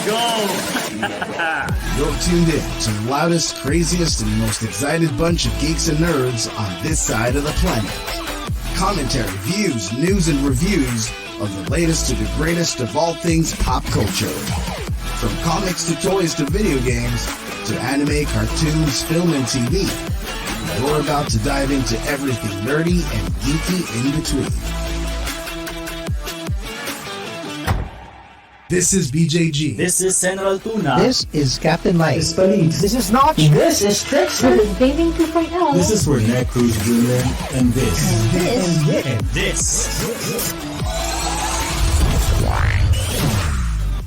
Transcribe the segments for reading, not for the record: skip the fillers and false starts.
go! You're tuned in to the loudest, craziest, and most excited bunch of geeks and nerds on this side of the planet. Commentary, views, news, and reviews of the latest to the greatest of all things pop culture. From comics to toys to video games to anime, cartoons, film, and TV. We're about to dive into everything nerdy and geeky in between. This is BJG. This is Central Tuna. This is Captain Mike. This is Police. This is Notch. This is Trix. This is Gaming 2.0. This is Rene Cruz Jr. And this. This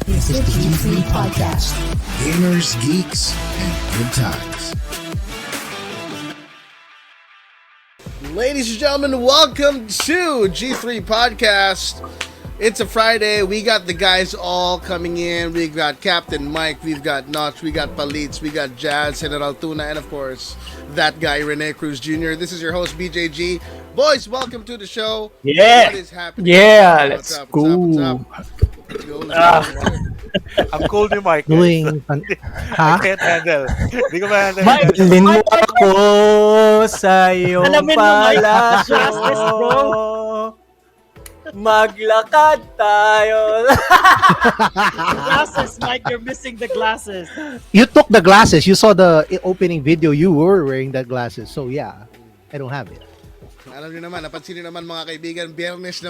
is the G3 Podcast. Gamers, geeks, and good times. Ladies and gentlemen, welcome to G3 Podcast. It's a Friday. We got the guys all coming in. We got Captain Mike, we've got Notch, we got Palitz, we got Jazz, General Tuna, and of course, that guy, Rene Cruz Jr. This is your host, BJG. Boys, welcome to the show. Yeah. What is happening? Yeah, What's let's up, go. Let's go. I'm cold ni Mike. Doing... I can't handle. Hindi ko ma-handle. Maglin mo ako sa iyong Alamin mo, Mike, palasyo. glasses, bro. Maglakad tayo. Glasses, Mike, you're missing the glasses. You took the glasses. You saw the opening video. You were wearing the glasses. So yeah, I don't have it. Alam niyo naman, napansin niyo naman mga kaibigan, biyernes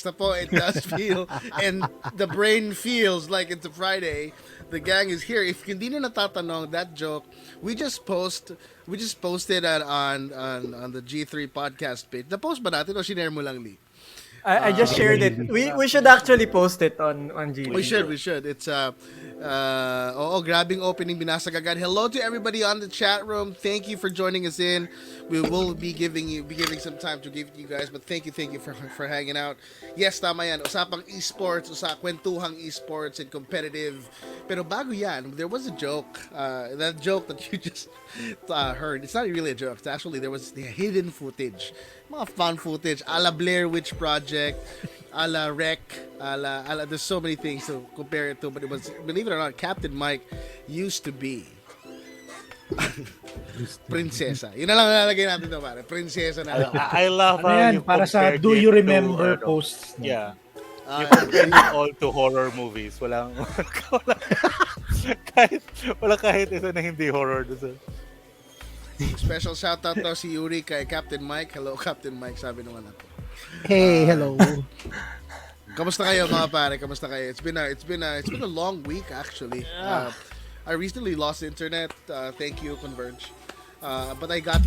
na po. It does feel, and the brain feels like it's a Friday. The gang is here. If hindi niyo natatanong, that joke, we just posted it on the G3 podcast page. Na-post ba natin o shinare mo lang, Lee? I just shared it. We should actually post it on G. We should. It's grabbing opening binasag agad. Hello to everybody on the chat room. Thank you for joining us in. We will be giving some time to give you guys, but thank you for hanging out. Yes, tama yan. Usapang esports, kwentuhang esports and competitive. Pero bago yan, there was a joke. That joke that you just heard. It's not really a joke. It's actually, there was the hidden footage. Mga fun footage, a la Blair Witch Project, a la Rec, a la, there's so many things to compare it to, but it was, believe it or not, Captain Mike used to be prinsesa. Yun na lang nalagay natin ito, pare. Prinsesa na lang. I love how you para sa compared Do it You to, Remember posts. Yeah. You compared it all to horror movies. Walang kahit isa na hindi horror doon. Special shoutout to si Yuri kay Captain Mike. Hello, Captain Mike, sabi nung anak ko. Hey, hello. Kamusta kayo mga pare? Kamusta kayo? It's been a long week actually. I recently lost internet. Thank you, Converge. But I got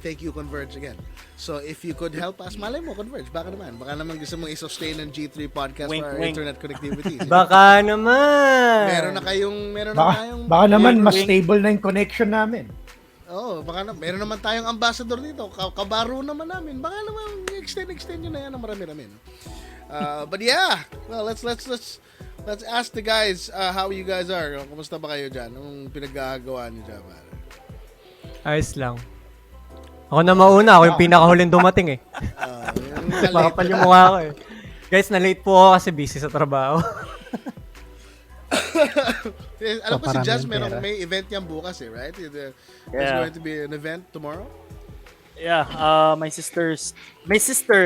thank you, Converge again. So if you could help us, malay mo, Converge, baka naman gusto mong i-sustain ng G3 podcast for our internet connectivity. Baka naman. Meron na kayong Baka naman mas stable na yung connection namin. Meron naman tayong ambassador dito. Kabaro naman namin. Baka naman extend nyo na yan ng marami-rami. But yeah, well, let's ask the guys how you guys are. Kumusta ba kayo dyan? Anong pinag-aagawa nyo dyan, pare? Ayos lang. Ako na mauna. Ako yung pinakahuling dumating eh. Makapal yung mukha ko eh. Guys, na-late po ako kasi busy sa trabaho. Alam ko si Jazz may event yan bukas eh, right? There's going to be an event tomorrow? Yeah, my sister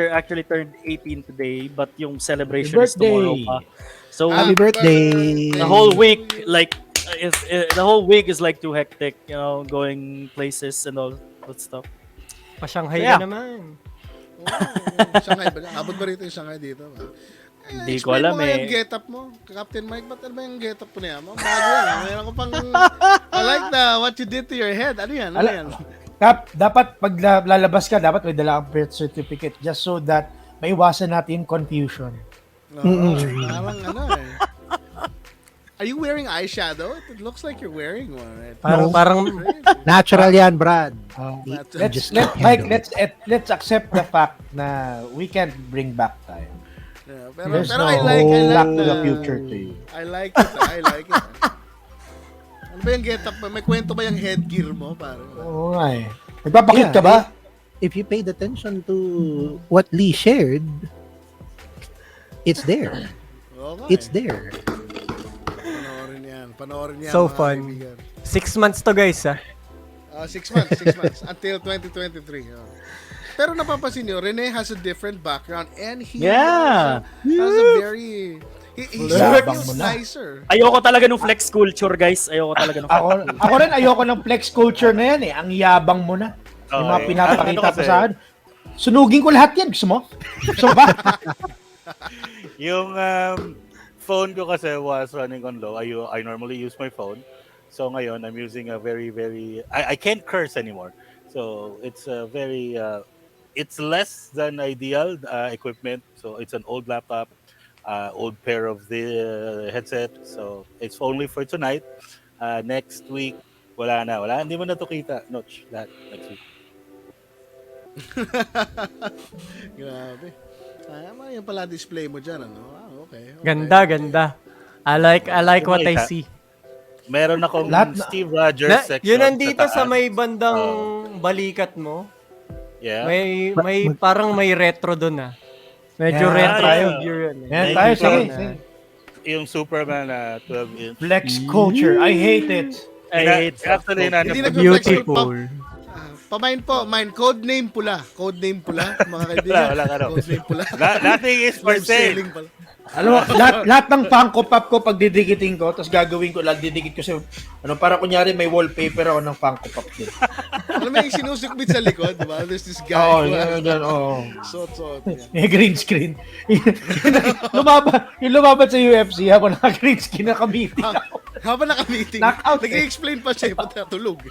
actually turned 18 today, but yung celebration is tomorrow pa. So Happy birthday. the whole week is like too hectic, you know, going places and all that stuff. Pa-Shanghai ka naman. Shanghai ba? Abot ba rito yung Shanghai dito? Hindi ko alam eh. Yung get up mo, Captain Mike, ba't ano ba yung get up mo na yan? Bago yan. Mayroon ko pang, I like what you did to your head. Ano yan? Dapat pag lalabas ka, dapat may dala kang birth certificate just so that maiwasan natin confusion. Parang eh. Are you wearing eyeshadow? It looks like you're wearing one, right? Parang Natural yan, Brad. Let's accept the fact na we can't bring back time. Yeah, There's pero no I like back to the future to you. I like it. Ano ba yung get-up? May kwento ba yung headgear mo? Oo nga eh. Nagpapakit ka ba? If you paid attention to what Lee shared, it's there. Okay. It's there. Panoorin yan. So mga fun. kaibigan. 6 months to guys, 6 months. Until 2023. Pero napapansin nyo, Rene has a different background and he Yeah. has a very... He Labang feels mo na. nicer. Ayoko talaga ng flex culture, guys. Ayoko talaga ng Ako rin, ayoko ng flex culture na yan eh. Ang yabang mo na. Yung mga Okay. pinapakita Ano pa kasi? sa akin. Sunugin ko lahat yan. Gusto mo? Gusto mo ba? Yung phone ko kasi was running on low. I normally use my phone. So ngayon, I'm using a very, very... I can't curse anymore. So it's a very... it's less than ideal equipment. So it's an old laptop, old pair of the headset. So it's only for tonight. Next week, wala na. Hindi mo na to kita. Notch, that next week. Grabe. Yan pala display mo dyan, ano? Okay. Ganda. I like what I see. Meron akong Lahat na- Steve Rogers section. Yun nandito sa taas. may bandang balikat mo. Yeah. May parang may retro doon Medyo Yeah. retro Yeah. yung view yun. Yan Thank tayo, you, sige. Tom. sige. Yung Superman 12-inch. Flex culture. I hate it. I hate Actually, Hindi nanap- Beautiful. Pamain po, codename pula. Codename pula, mga kaibigan. Wala, ano. Codename pula. Nothing is for Live sale. selling pala. Alam mo, lahat ng Funko Pop ko pag didikitin ko, tapos gagawin ko, didikit ko sa, para kunyari may wallpaper ako ng Funko Pop din. Alam mo yung sinusukbit sa likod, di ba? There's this guy Oo, who has yan, oo. suot. May green screen. Lumaban sa UFC, ako naka-green screen, naka-meeting ako. Habang naka-meeting, Knockout eh. nag-explain pa siya, pati natulog.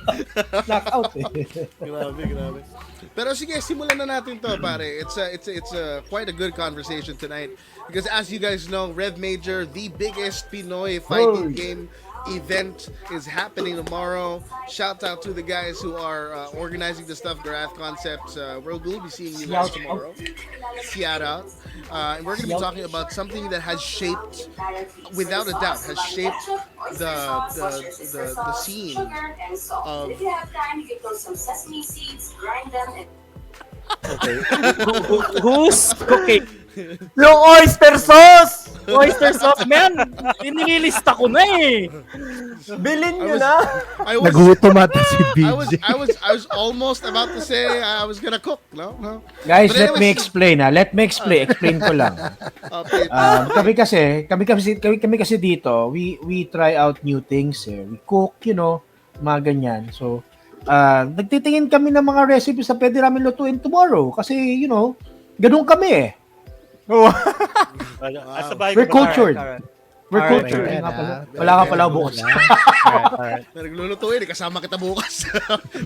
Knockout eh. Grabe. Pero sige, simulan na natin to, pare. It's a quite a good conversation tonight because as you guys know, Rev Major, the biggest Pinoy fighting game event, is happening tomorrow. Shout out to the guys who are organizing the stuff, Graph Concepts. We'll be seeing you guys tomorrow. Shout out. And we're going to be talking about something that has shaped, without a doubt, has shaped the scene of If you have time, you can throw some sesame seeds, grind them, and Who's cooking? Yung oyster sauce! Oyster sauce, man! Inililista ko na eh. Bilin nyo na! I was Nagutom ata si BJ. I was almost about to say I was gonna cook. No. Guys, But let me anyways- explain Let me explain. Explain ko lang. Okay. Kami kasi dito, we try out new things. We cook, mga ganyan. So, nagtitingin kami ng mga recipes na pwede namin lutuin tomorrow. Kasi, ganun kami eh. As a bike, We're cultured. Alright. We're Alright, cultured. alright, Nga pala. ah. Wala ka pala bukas. Naglulutuin, kasama kita bukas.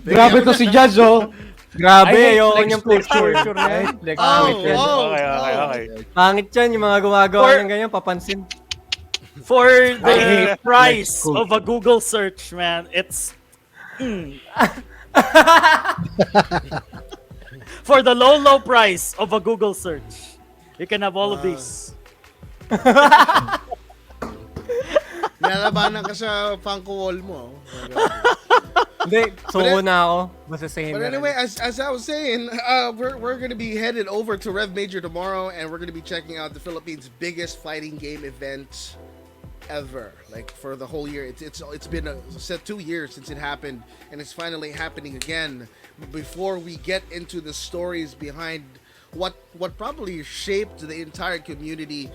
Grabe to si Jazz, oh. Grabe, I hate ayoko flex niyang flex culture. culture na yan. Flex Oh, culture. Okay. Pangit yan, yung mga gumagawa For- ng ganyan, papansin. For I the hate price flex culture. of a Google search, man, it's... For the low price of a Google search, you can have all of these. Nalabanan ka sa Funko wall mo. Hindi, suko na ako. Basta sahin But na anyway, rin. as I was saying, we're gonna be headed over to Rev Major tomorrow, and we're gonna be checking out the Philippines' biggest fighting game event ever. Like for the whole year, it's been 2 years since it happened, and it's finally happening again. Before we get into the stories behind what probably shaped the entire community,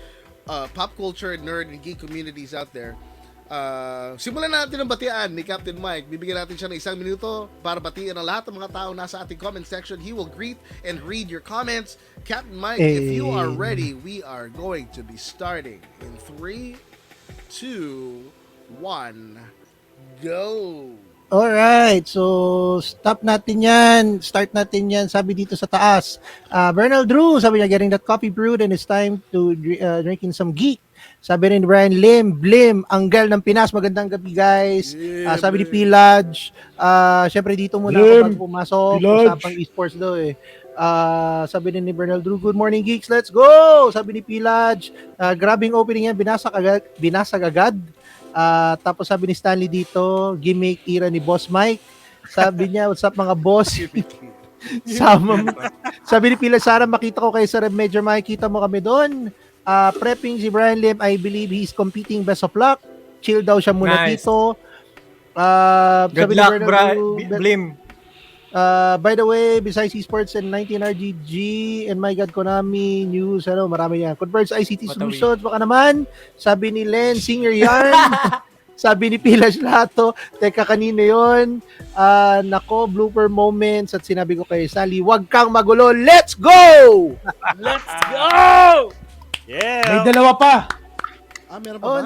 pop culture, nerd, and geek communities out there. Simulan natin ang batian ni Captain Mike. Bibigyan natin siya ng 1 minuto para batiin ang lahat ng mga tao nasa ating comment section. He will greet and read your comments. Captain Mike, if you are ready, we are going to be starting in 3, 2, 1, go! Alright, so start natin yan. Sabi dito sa taas. Bernal Drew, sabi niya, getting that coffee brewed and it's time to drinking some geek. Sabi rin ni Brian Lim, Blim, Anggal ng Pinas. Magandang gabi, guys. Sabi ni Pilaj, syempre dito muna ako bago pumasok. Pilaj. Usapang esports daw eh. Sabi rin ni Bernal Drew, good morning, Geeks, let's go! Sabi ni Pilaj, grabing opening yan, binasag agad. Tapos sabi ni Stanley dito, gimmick era ni Boss Mike. Sabi niya, what's up mga boss? Sabi ni Pila Sara, makita ko kayo sa Rev Major, makikita mo kami doon. Prepping si Brian Lim, I believe he's competing, best of luck. chill daw siya muna Nice. dito. Good Sabi ni luck, Bernal Drew, Blim. by the way, besides Esports and 19RGG and my God, Konami, news, marami yan. Converge ICT Solutions, baka naman. Sabi ni Len, Singer Yarn. Sabi ni Pilas Lato, teka, kanino yun? Nako, blooper moments. At sinabi ko kay Sally, wag kang magulo, let's go! Let's go! May Yeah. dalawa pa. Meron pa ba?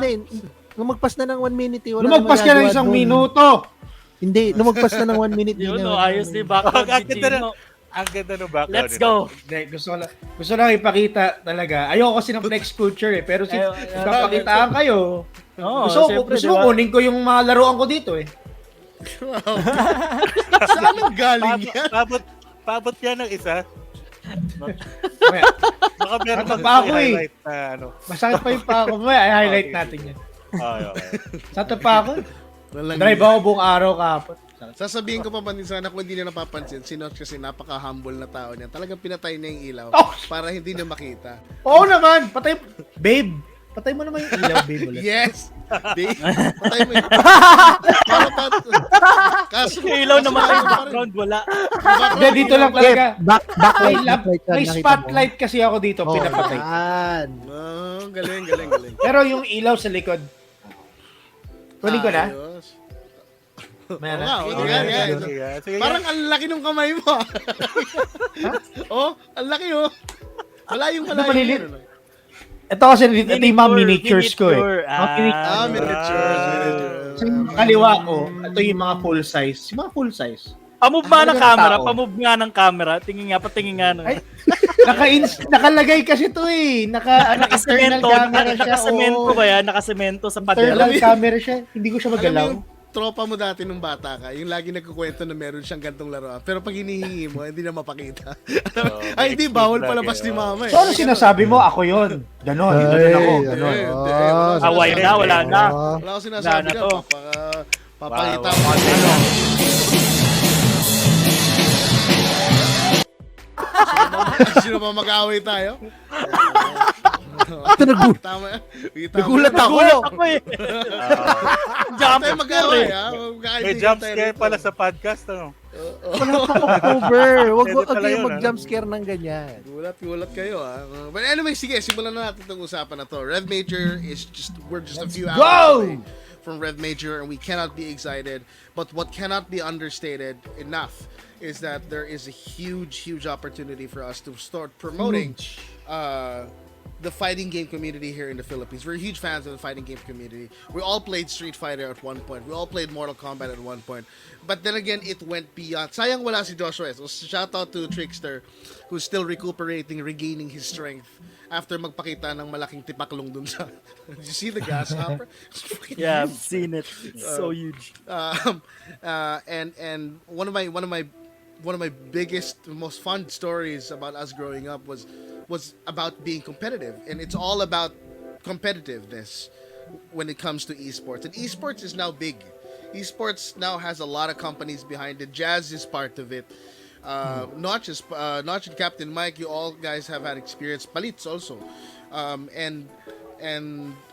Lumagpas na ng 1 minute. Wala Lumagpas ka ng namang isang magagawa dun. minuto. Hindi, lumagpas na ng 1 minute. Yun, Di no, na- ayos ni background Ang ni ganda Gino. Ang ganda ng background. Let's nila. go. Hindi, gusto lang ipakita talaga. Ayoko kasi ng flex culture pero papakitaan kayo. Oo, Gusto ko kunin ko yung mga laruan ko dito eh. Saan ang galing yan? Pabot yan ng isa. Mamaya, Baka meron Ano kang pa ako eh. highlight na ano. masakit pa yung pa ako. Mamaya, i-highlight Okay. natin yan. Okay. Sato pa ako. Walang Drive ako buong araw kahapon. Sasabihin ko pa man din sana kung hindi niya napapansin, si Notch kasi napaka-humble na tao niya. Talagang pinatay niya yung ilaw Oh! para hindi niya makita. Oo naman, babe. Patay mo naman yung ilaw, babe. Ulit. Yes! Dave, patay mo yun. Para pa. Kaso, Yung ilaw na matay kaso yung background, wala. Hindi, dito lang talaga. Backlight, May, backlight yan, may nakita mo. spotlight kasi ako dito, Oh, pinapatay. yan. Galing. Pero yung ilaw sa likod, kunin ko na. Ayos. Meron Oo nga, na. sige, sige. Sige, Parang ang laki ng kamay mo. Oh, ang laki oh. Malayong Ano maliliit? yun, ano? Ito kasi, ito yung mga miniatures ko eh. Miniatures. Sa yung kaliwa ko, ito yung mga full size. Yung mga full size. Pamove ba ng Ang camera? tao. Pamove nga ng camera. Patingin nga. No. Ay, nakalagay kasi ito eh. Internal Nakasemento. camera siya. Nakasemento oo. ba yan? Nakasemento sa pader. Internal camera siya. Hindi ko siya Alam mo magalaw. yung tropa mo dati nung bata ka, yung lagi nagkukwento na meron siyang gantong laruan. Pero pag hinihingi mo, hindi na mapakita. Ay, hindi, bawal palabas ni mama eh. So ano sinasabi mo? Ako yun. Ganon. Dito din ako. Away na, wala na. Wala ko sinasabi Wala na na. to. Papakita Wow. mo. Sino ba mag-away tayo? Ito Tama. Nagulat ako. Nagulat ako eh. Jump Tayo mag-away ha. May jump scare pala sa podcast, ano? Wala pa October. Huwag Pwede pala kayo yun, mag-jump scare ng ganyan. Gulat kayo ha. But anyway, sige, simulan na natin itong usapan na to. Rev Major is we're just a few hours away from Rev Major and we cannot be excited. But what cannot be understated enough is that there is a huge opportunity for us to start promoting the fighting game community here in the Philippines. We're huge fans of the fighting game community. We all played Street Fighter at one point. We all played Mortal Kombat at one point. But then again, it went beyond. Sayang wala si Joshua. So shout out to Trickster, who's still recuperating, regaining his strength after magpakita ng malaking tipaklong dun sa. Did you see the gas hopper? Yeah, I've seen it. It's so huge. And one of my biggest, most fun stories about us growing up was about being competitive, and it's all about competitiveness when it comes to esports. And esports is now big. Esports now has a lot of companies behind it. Jazz is part of it. Notch and Captain Mike, you all guys have had experience. Palitz also, and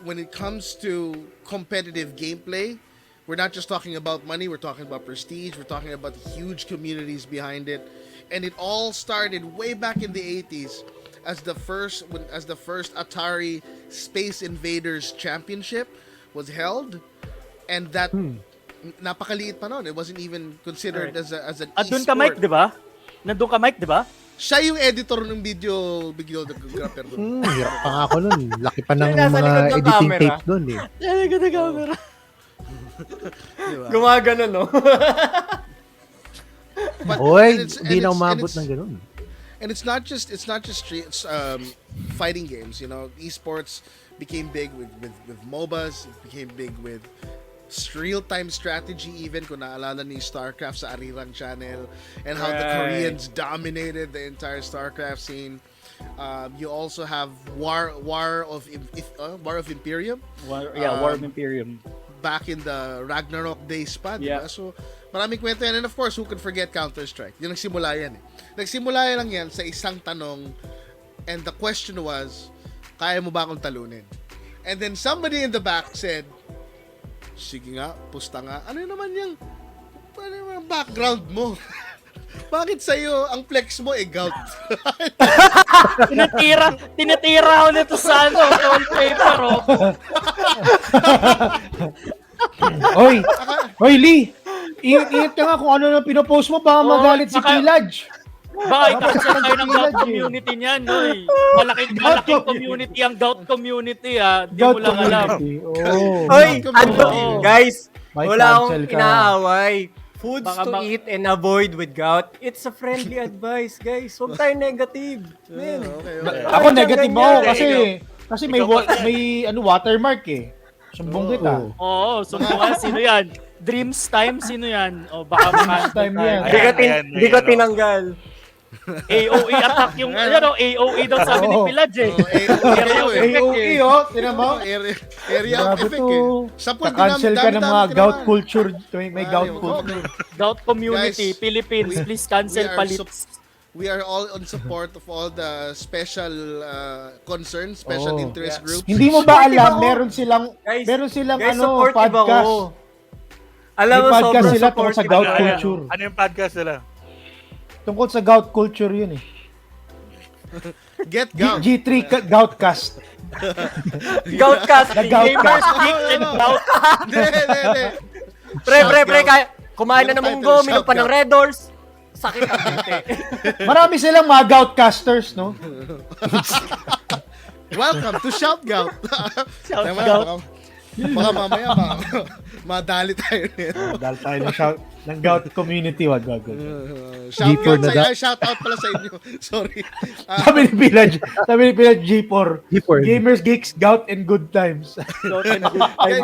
when it comes to competitive gameplay, we're not just talking about money. We're talking about prestige. We're talking about huge communities behind it, and it all started way back in the 80s as the first Atari Space Invaders Championship was held, and that napakaliit pa noon. It wasn't even considered as an Doon ka, Mike, di ba? Nandun ka, Mike, di ba? Siya yung editor ng videographer doon. Hirap pa nga ako nun. Laki pa ng Nasa likod mga ng editing camera. tape doon eh. Yan ang ganda camera. Diba? Gumagano, no? But- Hoy, and it's- hindi and na it's- umabot and it's- ng ganun. And it's not just fighting games. You know, esports became big with MOBAs. It became big with real-time strategy. Even kung naalala ni StarCraft sa Arirang channel, and how the Koreans dominated the entire StarCraft scene. You also have War of Imperium. War of Imperium. Back in the Ragnarok days pa, di ba? Yeah. So, maraming kwento yan. And of course, who can forget Counter-Strike? Yung nagsimula yan eh. Nagsimula lang yan sa isang tanong, and the question was, kaya mo ba akong talunin? And then somebody in the back said, Sige nga, pusta nga. Ano naman yung background mo? Bakit sa'yo ang flex mo gout? tinitira ko nito sa wallpaper, oh. Hoy, Lee! Ingat ka nga kung ano na pinopost mo, baka magalit si Pilaj. Baka i-cancel tayo ng gout community niyan, no? Malaking community ang gout community, Di mo lang alam. Hoy, Oo. guys, May wala akong cancel ka. inaaway. Foods Baka to eat and avoid with gout. It's a friendly advice, guys. Huwag tayo negative. Man. Ako negative ako ganyan. kasi may watermark eh. Sumbong kita. Oo, sumbungan. Sino yan? Dreams Time? Sino yan? O baka Dreams Time yan. Di ko tinanggal. AOE attack yung, AOE daw sabi ni Pilaj eh. AOE, tinan mo. Area of Grabe effect to. Sapul Cancel ka ng mga gout culture. May gout culture. Gout community, Guys, Philippines, please cancel palits. We are all on support of all the special concerns, special interest groups. Hindi mo ba Supportive alam, ako. meron silang Guys, supportive podcast. ako. Alam mo, May podcast sobrang sila tungkol sa supportive gout ako. culture. Ano yung podcast nila? Tungkol sa gout culture yun eh. Get gout. G3 Goutcast. Gout casting. The gout Gamers, cast. geeks, and gout. Hindi. Pre, kumain na ng munggo, Subtitle, minom pa ng shout Red Doors. Sakit ang dite. Marami silang mga goutcasters, no? Welcome to Shout Gout. Shout Tama, Gout. Baka mamaya madali tayo nito. Dahil tayo ng gout community, wag. Shout G4 out na sa shout out pala sa inyo. Sorry. Sabi ni Pilaj, G4. Gamers, geeks, gout, and good times.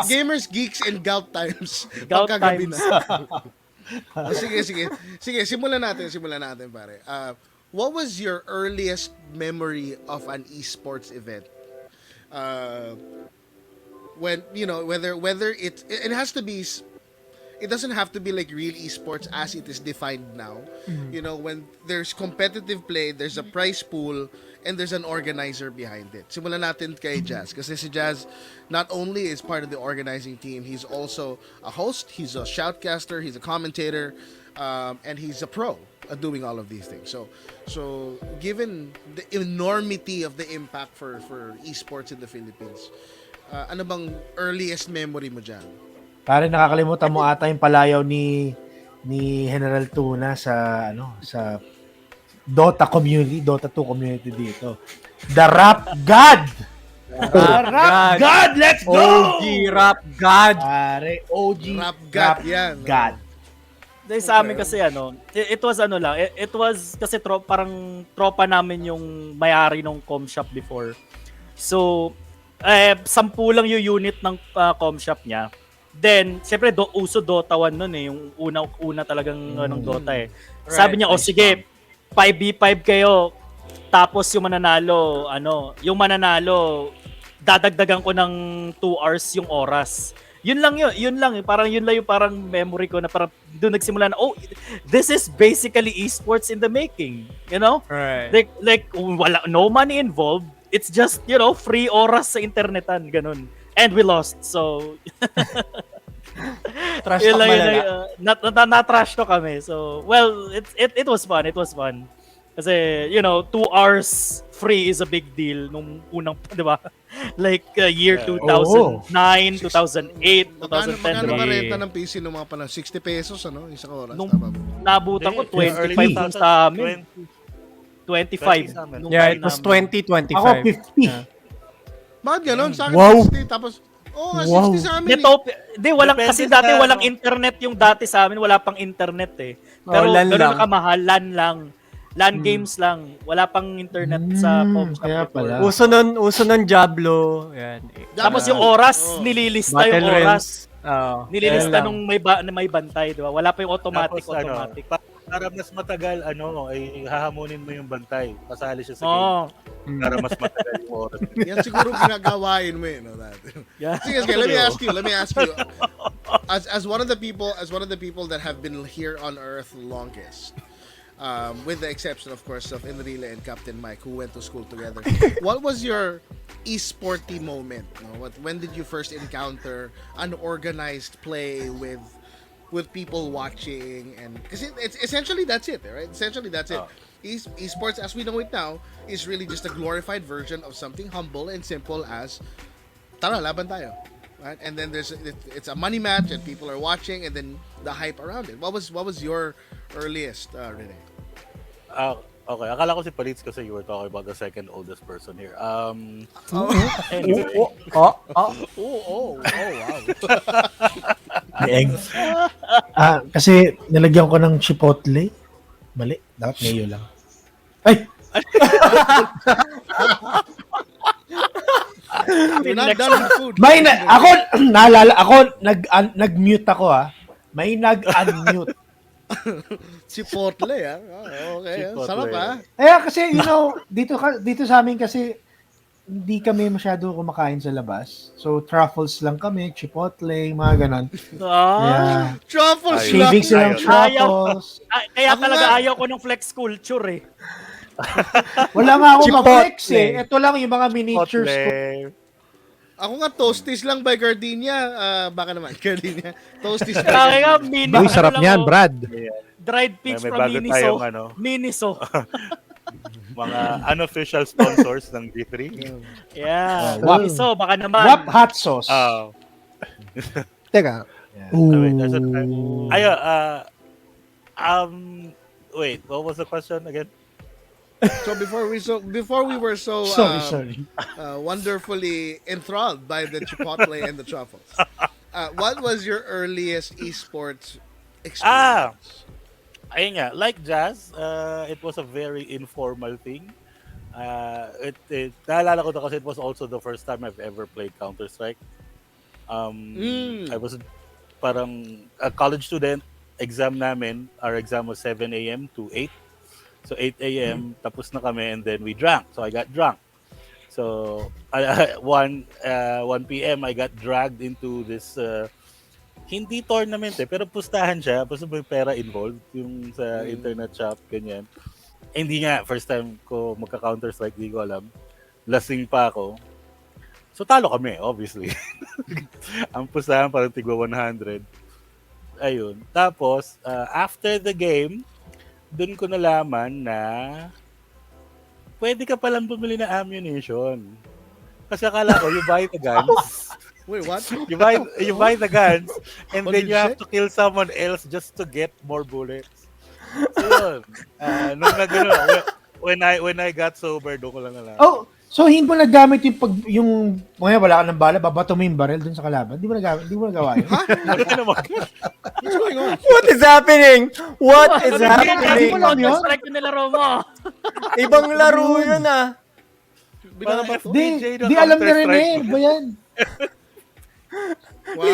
Gamers, geeks, and gout times. Gout Pagkagabi times. na. Sige, simulan natin pare. What was your earliest memory of an esports event? When whether it has to be, it doesn't have to be like real esports as it is defined now. When there's competitive play, there's a prize pool, and there's an organizer behind it. Simulan natin kay Jazz kasi si Jazz not only is part of the organizing team, he's also a host, he's a shoutcaster, he's a commentator, and he's a pro at doing all of these things. So given the enormity of the impact for esports in the Philippines, ano bang earliest memory mo dyan? Pare, nakakalimutan mo ata yung palayaw ni General Tuna sa Dota community, Dota 2 community dito. The Rap God! Rap God! Let's go! OG Rap God. Pare, OG Rap God yan. God. Dahil sa amin kasi it was it was kasi parang tropa namin yung may-ari ng com shop before. So, 10 lang yung unit ng com shop niya. Then, syempre, uso Dota 1 nun eh. Yung una talagang ng Dota eh. Sabi niya, sige, 5v5 kayo. Tapos yung mananalo, dadagdagan ko ng 2 hours yung oras. Yun lang. Parang yun lang yung parang memory ko na parang doon nagsimula na, this is basically esports in the making. You know? Right. Like no money involved. It's just, free oras sa internetan, ganun. And we lost, so... Trash talk malala. Na-trash to kami. So, well, it was fun. Kasi, 2 hours free is a big deal nung unang, di ba? Like, year 2009, 2008, 2010. Magkano ka renta ng PC nung mga panahon? 60 pesos, isang oras? Nung Tama ba? nabutan ko, 25 lang sa amin. 25. Yeah, it was 2025. Ako, 50. Bakit ganun? Sa akin, Wow. 60, tapos, 60 sa amin. Kasi dati walang internet yung dati sa amin, wala pang internet eh. Pero LAN ganun lang. na kamahal, LAN lang. LAN games lang. Wala pang internet sa com shop. Kaya before. pala. Uso nun Diablo. Yan. Tapos yung oras, nililista yung Battle oras. Realms. Nililista Yan lang. nung may bantay, di ba? Wala pa yung automatic. Para mas matagal, ay hahamunin mo yung bantay. Pasali siya sa Oo. game. Para mas matagal yung oras. Yan siguro ginagawain mo Yeah. Sige, let me ask you. As one of the people that have been here on Earth longest, with the exception, of course, of Enrile and Captain Mike, who went to school together. What was your esporty moment? No? When did you first encounter unorganized play with people watching? And because it's essentially that's it, right? Essentially that's it. Esports, as we know it now, is really just a glorified version of something humble and simple as tara, laban tayo. Right? And then it's a money match and people are watching, and then the hype around it. What was your earliest, Rene? Okay, akala ko si Palitz kasi you were talking about the second oldest person here. Anyway. Wow. Egg. Kasi nilagyan ko ng chipotle. Mali. Dapat mayo lang. Ay! We're not done with food. Nag-mute ako May nag-unmute. Chipotle, okay. Chipotle. Sarap, Kasi dito sa amin kasi hindi kami masyado kumakain sa labas. So truffles lang kami, chipotle, mga ganon. Yeah. Truffles Shavings lang. lang truffles. Kaya Ako talaga nga. ayaw ko ng flex culture eh. Wala nga ako Chipotle. mag-flex eh. Ito lang yung mga miniatures ko. Ako nga, Toasties lang by Gardenia. Baka naman, Gardenia. Toasties by Kaya nga, Gardenia. Uy, sarap niyan, Brad. Dried peach May from bago Miniso. tayong Miniso. mga unofficial sponsors ng G3. Yeah. Wap. Miniso, baka naman. Wap hot sauce. Teka. Wait, there's a wait, what was the question again? So before we were so Sorry. wonderfully enthralled by the chipotle and the truffles, what was your earliest esports experience? Ayun nga, like Jazz, it was a very informal thing. Naalala ko to kasi it was also the first time I've ever played Counter-Strike. I was parang a college student, our exam was 7 a.m. to 8. So 8 a.m. tapos na kami and then we drank. So I got drunk. So 1 p.m. I got dragged into this hindi tournament pero pustahan siya. Basta may pera involved yung sa internet shop, ganyan. Hindi nga, first time ko magka-Counter-Strike, di ko alam. Lasing pa ako. So talo kami, obviously. Ang pustahan parang tigwa 100. Ayun. Tapos, after the game, doon ko nalaman na pwede ka palang bumili ng ammunition. Kasi akala ko, you buy the guns. Wait, what? You buy the guns and What then did you you have to kill someone else just to get more bullets. So yun. Nung when I got sober, doon ko lang nalaman. Oh, so hindi mo nagamit yung wala ka ng bala, babato mo yung barrel dun sa kalaban. Hindi mo nagawa yun. What's going on? What is happening? What is Hindi happening? mo lang yun. Strike yung nilaro mo. Ibang laro yun Binabato? Di alam ni Rene. Ba yan? Wow.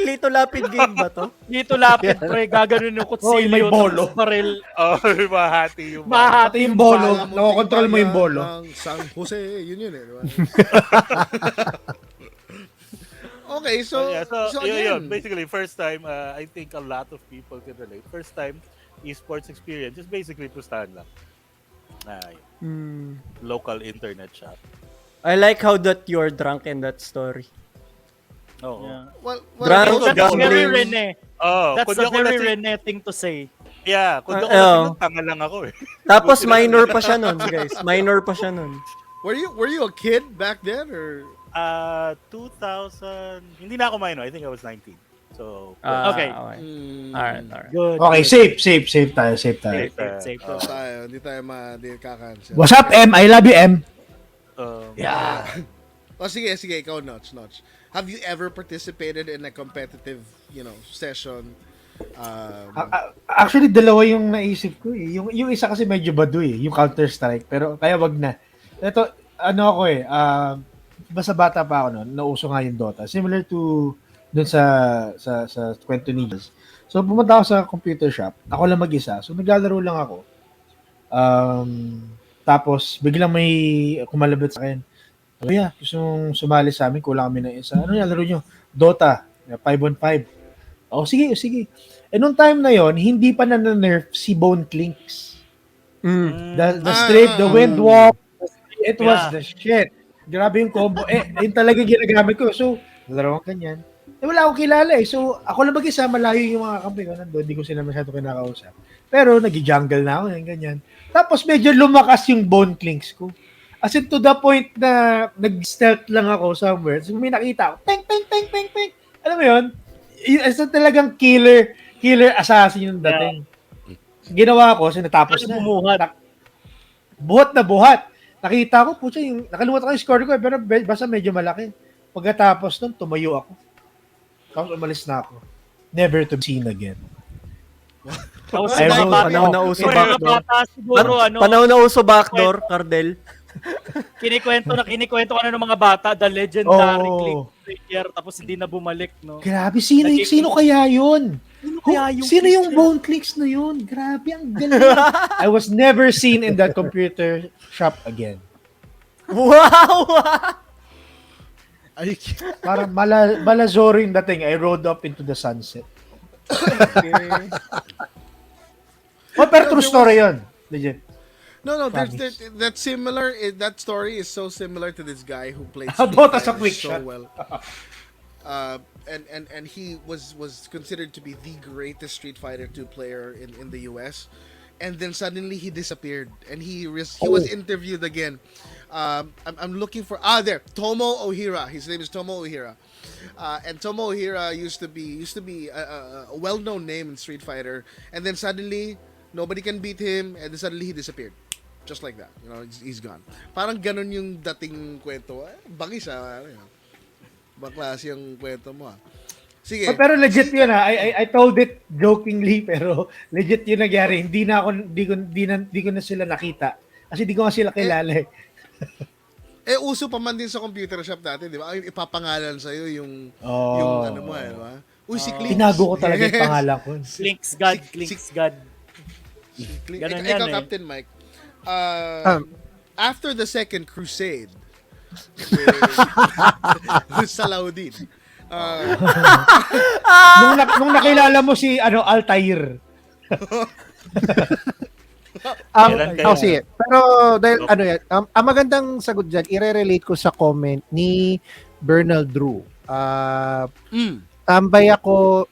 Lito lapid game ba to? Dito lapit, pre. Gaganon yung kutsilyo. may bolo. Baril. Mahati yung Pati yung bolo. Bala mo, Nakokontrol mo yung bolo. ng San Jose, yun eh. Diba? Okay, so yun. again, Basically, first time, I think a lot of people can relate. First time esports experience is basically pustahan lang. Local internet shop. I like how that you're drunk in that story. Oo. Yeah. well, Drunk, That's very gambling. Rene. Oh, That's a very Rene thing to say. Yeah, kung doon Oo. tanga lang ako eh. Tapos minor pa siya nun, guys. Minor pa siya nun. were you a kid back then or 2000, hindi na ako minor. I think I was 19. So, Okay. Alright. Good. Okay, safe tayo. Safe. hindi tayo kakancel? What's up, M? I love you, M. Yeah. Sige, ikaw, Notch. Have you ever participated in a competitive, session? Actually, dalawa yung naisip ko eh. Yung isa kasi medyo baduy yung Counter-Strike. Pero kaya wag na. Ito, ako basta bata pa ako noon, nauso nga yung Dota. Similar to dun sa kwento ni Jazz. So, pumunta ako sa computer shop. Ako lang mag-isa. So, naglalaro lang ako. Tapos, biglang may kumalabit sa akin. Kuya, gusto mong sumali sa amin, kulang kami ng isa. Ano yung laro nyo? Dota, 5-on-5. Oh, sige. nung time na yon, hindi pa na-nerf si Bone Clinks. The strip, the wind walk, it was the shit. Grabe yung combo. Yun talaga ginagamit ko. So, laro ko ganyan. Wala akong kilala eh. So, ako lang mag-isa, malayo yung mga kampi ko nandun. Hindi ko sila masyado kinakausap. Pero, nag-jungle na ako, ganyan. Tapos, medyo lumakas yung bone clinks ko. As in, to the point na nag-stealth lang ako somewhere. So, may nakita ako, peng, peng, peng, peng, peng. Alam mo yun? Isa talagang killer assassin yung dating. Ginawa ko, sinatapos na. Buhat na buhat. Nakita ko, pucha, nakalimutan ko yung score ko, pero basta medyo malaki. Pagkatapos nun, tumayo ako. Tapos umalis na ako. Never to be seen again. Panahon na uso backdoor. Siguro, Panahon na uso backdoor, Cardel. Kinikwento ka na ng mga bata, the legendary click player, tapos hindi na bumalik, no? Grabe, sino kaya yun? Sino yung bone clicks na yun? Grabe, ang galing. I was never seen in that computer shop again. Wow! Parang malazoro yung dating. I rode up into the sunset. Pero true story yun. Legit. No, that's similar. That story is so similar to this guy who played About as a Fighter quick so shot. well. And he was considered to be the greatest Street Fighter 2 player in the US, and then suddenly he disappeared, and he was interviewed again. I'm looking for there, Tomo Ohira. His name is Tomo Ohira, and Tomo Ohira used to be a well-known name in Street Fighter, and then suddenly nobody can beat him, and then suddenly he disappeared. Just like that, he's gone. Parang ganun yung dating kwento. Bangis baklas yung kwento mo. Sige. Pero legit yun I told it jokingly, pero legit yun nagyari. Hindi ko na sila nakita. Kasi hindi ko nga sila kilala eh. Uso pa man din sa computer shop dati, di ba? Ay, ipapangalan sa'yo yung ano mo, di ba? Uy, si Clinks. Tinago ko talaga yung pangalan ko. Clinks God. Ganun yan Ikaw, Captain Mike. After the Second Crusade with Salahuddin, nung nakilala mo si Altair. Sige. Pero dahil ang magandang sagot dyan, i-relate ko sa comment ni Bernal Drew. Tambay ako,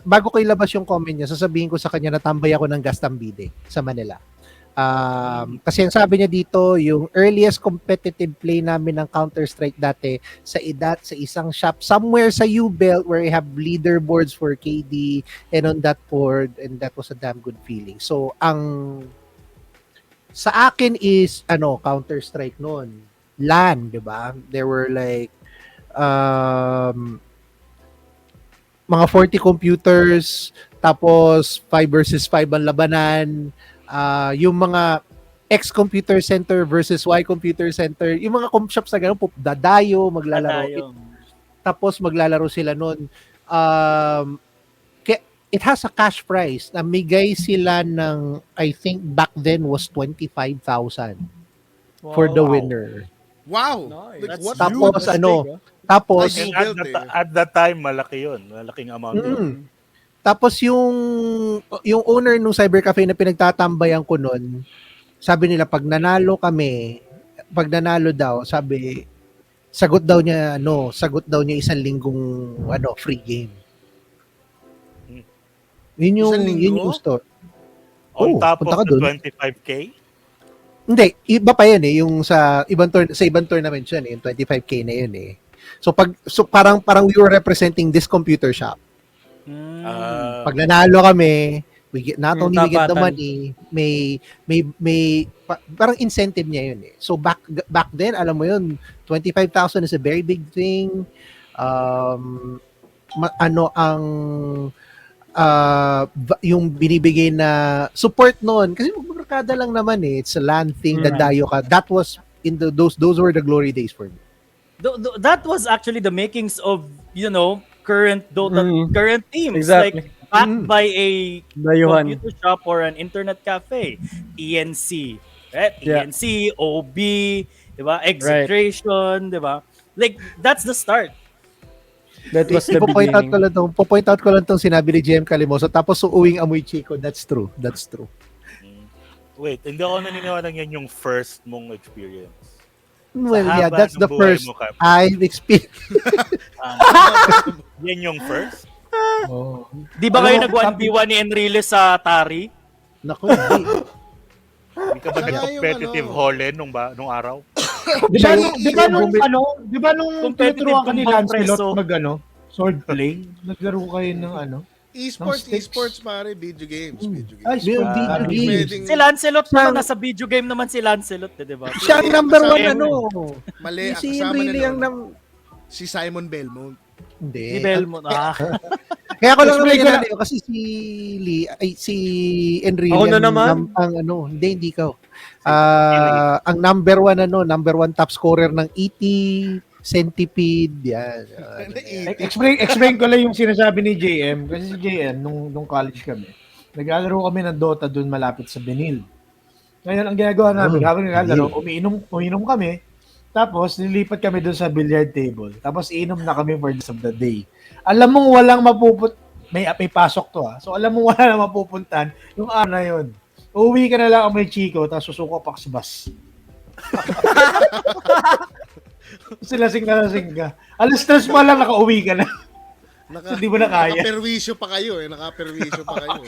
bago ko ilabas yung comment niya, sasabihin ko sa kanya na tambay ako ng Gastambide sa Manila. Kasi ang sabi niya dito, yung earliest competitive play namin ng Counter-Strike dati sa isang shop somewhere sa U-Belt where we have leaderboards for KD and on that board, and that was a damn good feeling. So, sa akin is Counter-Strike noon. LAN, 'di ba? There were like mga 40 computers, tapos 5 versus 5 ang labanan. Yung mga X Computer Center versus Y Computer Center, yung mga comp shops na gano'n, dadayo, maglalaro. Tapos maglalaro sila noon. It has a cash prize. Namigay sila ng, I think back then was 25,000 for the winner. Wow! Nice. Like, Tapos at that time, malaki yun. Malaking amount yun. Tapos yung owner ng cyber cafe na pinagtatambayan ko noon, sabi nila pag nanalo daw, sabi sagot daw niya 1 linggong free game. Yun yung story. On top punta of ka the dun. 25K? Hindi, iba pa yun yung sa ibang tournament yun yung 25K na yun eh. So parang we were representing this computer shop. Pag nanalo kami, not only we get the money, may parang incentive niya yun eh. So back then, alam mo yun, 25,000 is a very big thing. Yung binibigay na support noon, kasi magbabarkada lang naman eh. It's a LAN thing, dadayo ka. That was those were the glory days for me. That was actually the makings of, current Dota, current teams. Exactly. Like, backed by a computer shop or an internet cafe. ENC. Right? ENC, OB, diba? Execration, diba? Like, that's the start. That was the Ipo-point out ko beginning. lang tong, po-point out ko lang tong sinabi ni GM Calimoso tapos uuwing amoy Chico. That's true. That's true. Wait, hindi ako naniniwala yan yung first mong experience. Well, Sa yeah, haba that's ng the buhay first mo, Cap. I've experienced. Yan yung first? Oh. Di ba Alam kayo mo, nag-1v1 ni Enrile sa Atari? Naku, hindi. Hindi ka ba Saka yung nag-competitive ano- Holland nung araw? Di ba nung Competitive tinuturuan ka ni tumbang Lancelot preso. sword play, naglaro kayo ng Esports, ng sticks. esports pare, video games, video Ay, games. Video Hindi games. pwedeng- Si Lancelot Siya- naman, nasa video game naman si Lancelot, di ba? Siya ang number Kasama one yun. ano. Mali, ang Si kasama really na ang nun, si Simon Belmont. Hindi. Si Belmont. Kaya ko lang Explain ko naman yun kasi si Lee, ay si Enrile. Ako na naman. Ang ano, hindi ikaw. Ang number one top scorer ng ET, Centipede, yan. Explain ko lang yung sinasabi ni JM kasi si JM nung college kami. Naglalaro kami ng Dota doon malapit sa Benil. Ngayon ang ginagawa namin, habang naglalaro, umiinom kami. Tapos nilipat kami doon sa billiard table. Tapos inom na kami for the rest of the day. Alam mong walang may pasok to So alam mong wala na mapupuntan yung araw na yun. Uwi ka na lang may Chico, tapos susuko pa sa bus. Lasing ka. Alas stress pa lang, nakauwi ka na. Hindi mo na kaya. Nakaperwisyo pa kayo nakaperwisyo pa kayo.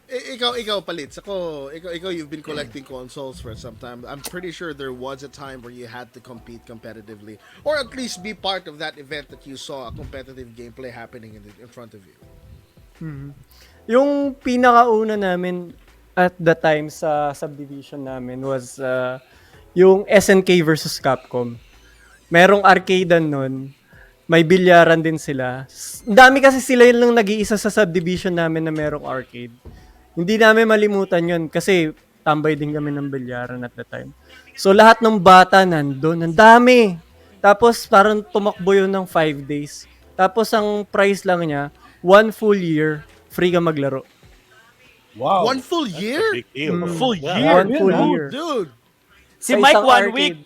Ikaw Palits. Ikaw you've been collecting consoles for some time. I'm pretty sure there was a time where you had to compete competitively or at least be part of that event that you saw a competitive gameplay happening in front of you. Yung pinakauna namin at the time sa subdivision namin was yung SNK versus Capcom. Merong arcadean nun. May bilyaran din sila. Ang dami kasi sila yung nag-iisa sa subdivision namin na merong arcade. Hindi namin malimutan yun kasi tambay din kami ng bilyaran at the time. So lahat ng bata nandun. Ang dami! Tapos parang tumakbo yun ng 5 days. Tapos ang price lang niya, 1 full year, free ka maglaro. Wow. 1 full year? Big deal. Full Yeah. year. 1 full year. Dude. Si Sa Mike isang 1 arcade. week.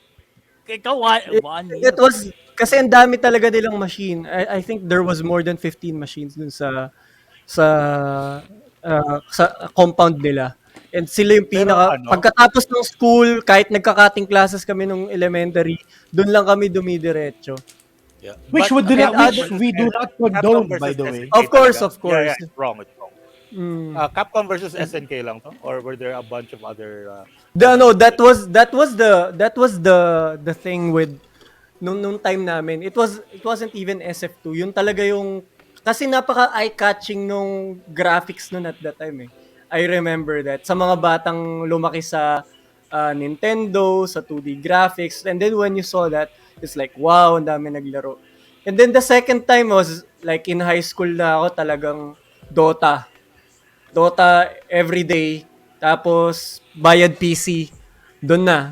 Ikaw 1 year. It was, kasi ang dami talaga nilang machine. I think there was more than 15 machines dun sa compound nila. And sila yung pagkatapos ng school, kahit nagka-cutting classes kami nung elementary, dun lang kami dumidiretso. Yeah. Which But- we do not condone, by the way. Of course, talaga. of course. Yeah, it's wrong. Capcom versus SNK lang to? Or were there a bunch of other... That was the thing with nung time namin. It wasn't even SF2. Yun talaga yung kasi napaka eye-catching nung graphics nun at that time eh. I remember that. Sa mga batang lumaki sa Nintendo, sa 2D graphics. And then when you saw that, it's like, wow, ang dami naglaro. And then the second time was like in high school na ako talagang Dota every day. Tapos bayad PC. Doon na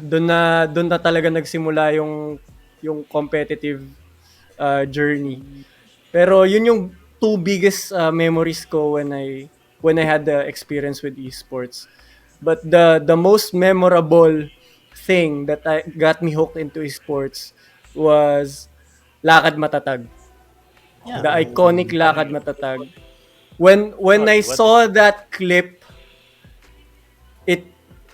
talaga nagsimula yung competitive journey. Pero yun yung two biggest memories ko when I had the experience with esports. But the most memorable thing that got me hooked into esports was Lakad Matatag. Yeah. The iconic Lakad Matatag. When I saw that clip,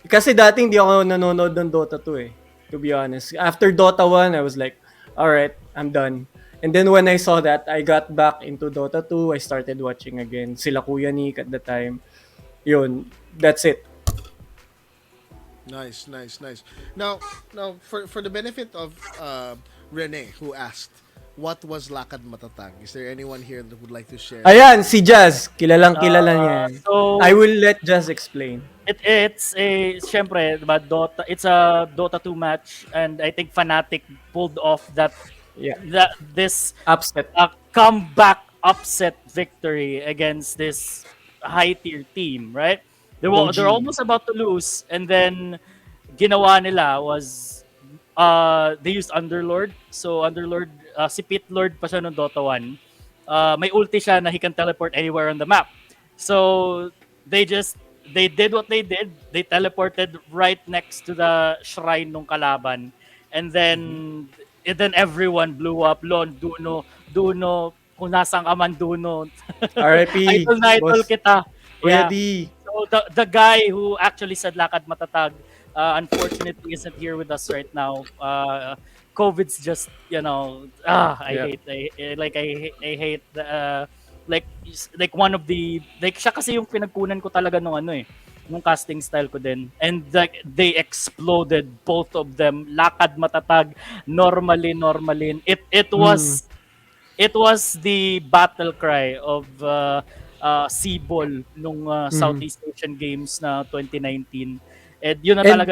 kasi dati hindi ako nanonood ng Dota 2 eh, to be honest. After Dota 1, I was like, alright, I'm done. And then when I saw that, I got back into Dota 2. I started watching again. Sila Kuya Nick at the time. Yun, that's it. Nice. Now for the benefit of Rene who asked, what was Lakad Matatag? Is there anyone here that would like to share? Ayan, si Jazz. Kilala niya. So, I will let Jazz explain. it's syempre, diba, it's a Dota 2 match and I think Fnatic pulled off this Upset. comeback upset victory against this high tier team, right? They're almost about to lose and then ginawa nila was they used Underlord. So Underlord, si Pit Lord pa siya ng Dota 1. May ulti siya na he can teleport anywhere on the map. So they did what they did. They teleported right next to the shrine ng kalaban. And then and then everyone blew up. Lon, Duno, kung nasaan ka man, Duno. RIP, Idol na idol boss. kita. Kuya Yeah. D. So the guy who actually said Lakad Matatag, unfortunately isn't here with us right now. COVID's just, I Yeah. hate, I hate the, like one of the, like siya kasi yung pinagkunan ko talaga nung nung casting style ko din. And like they exploded, both of them. Lakad Matatag, Normalin. It was the battle cry of Sibol nung Southeast Asian Games na 2019. And yun na And-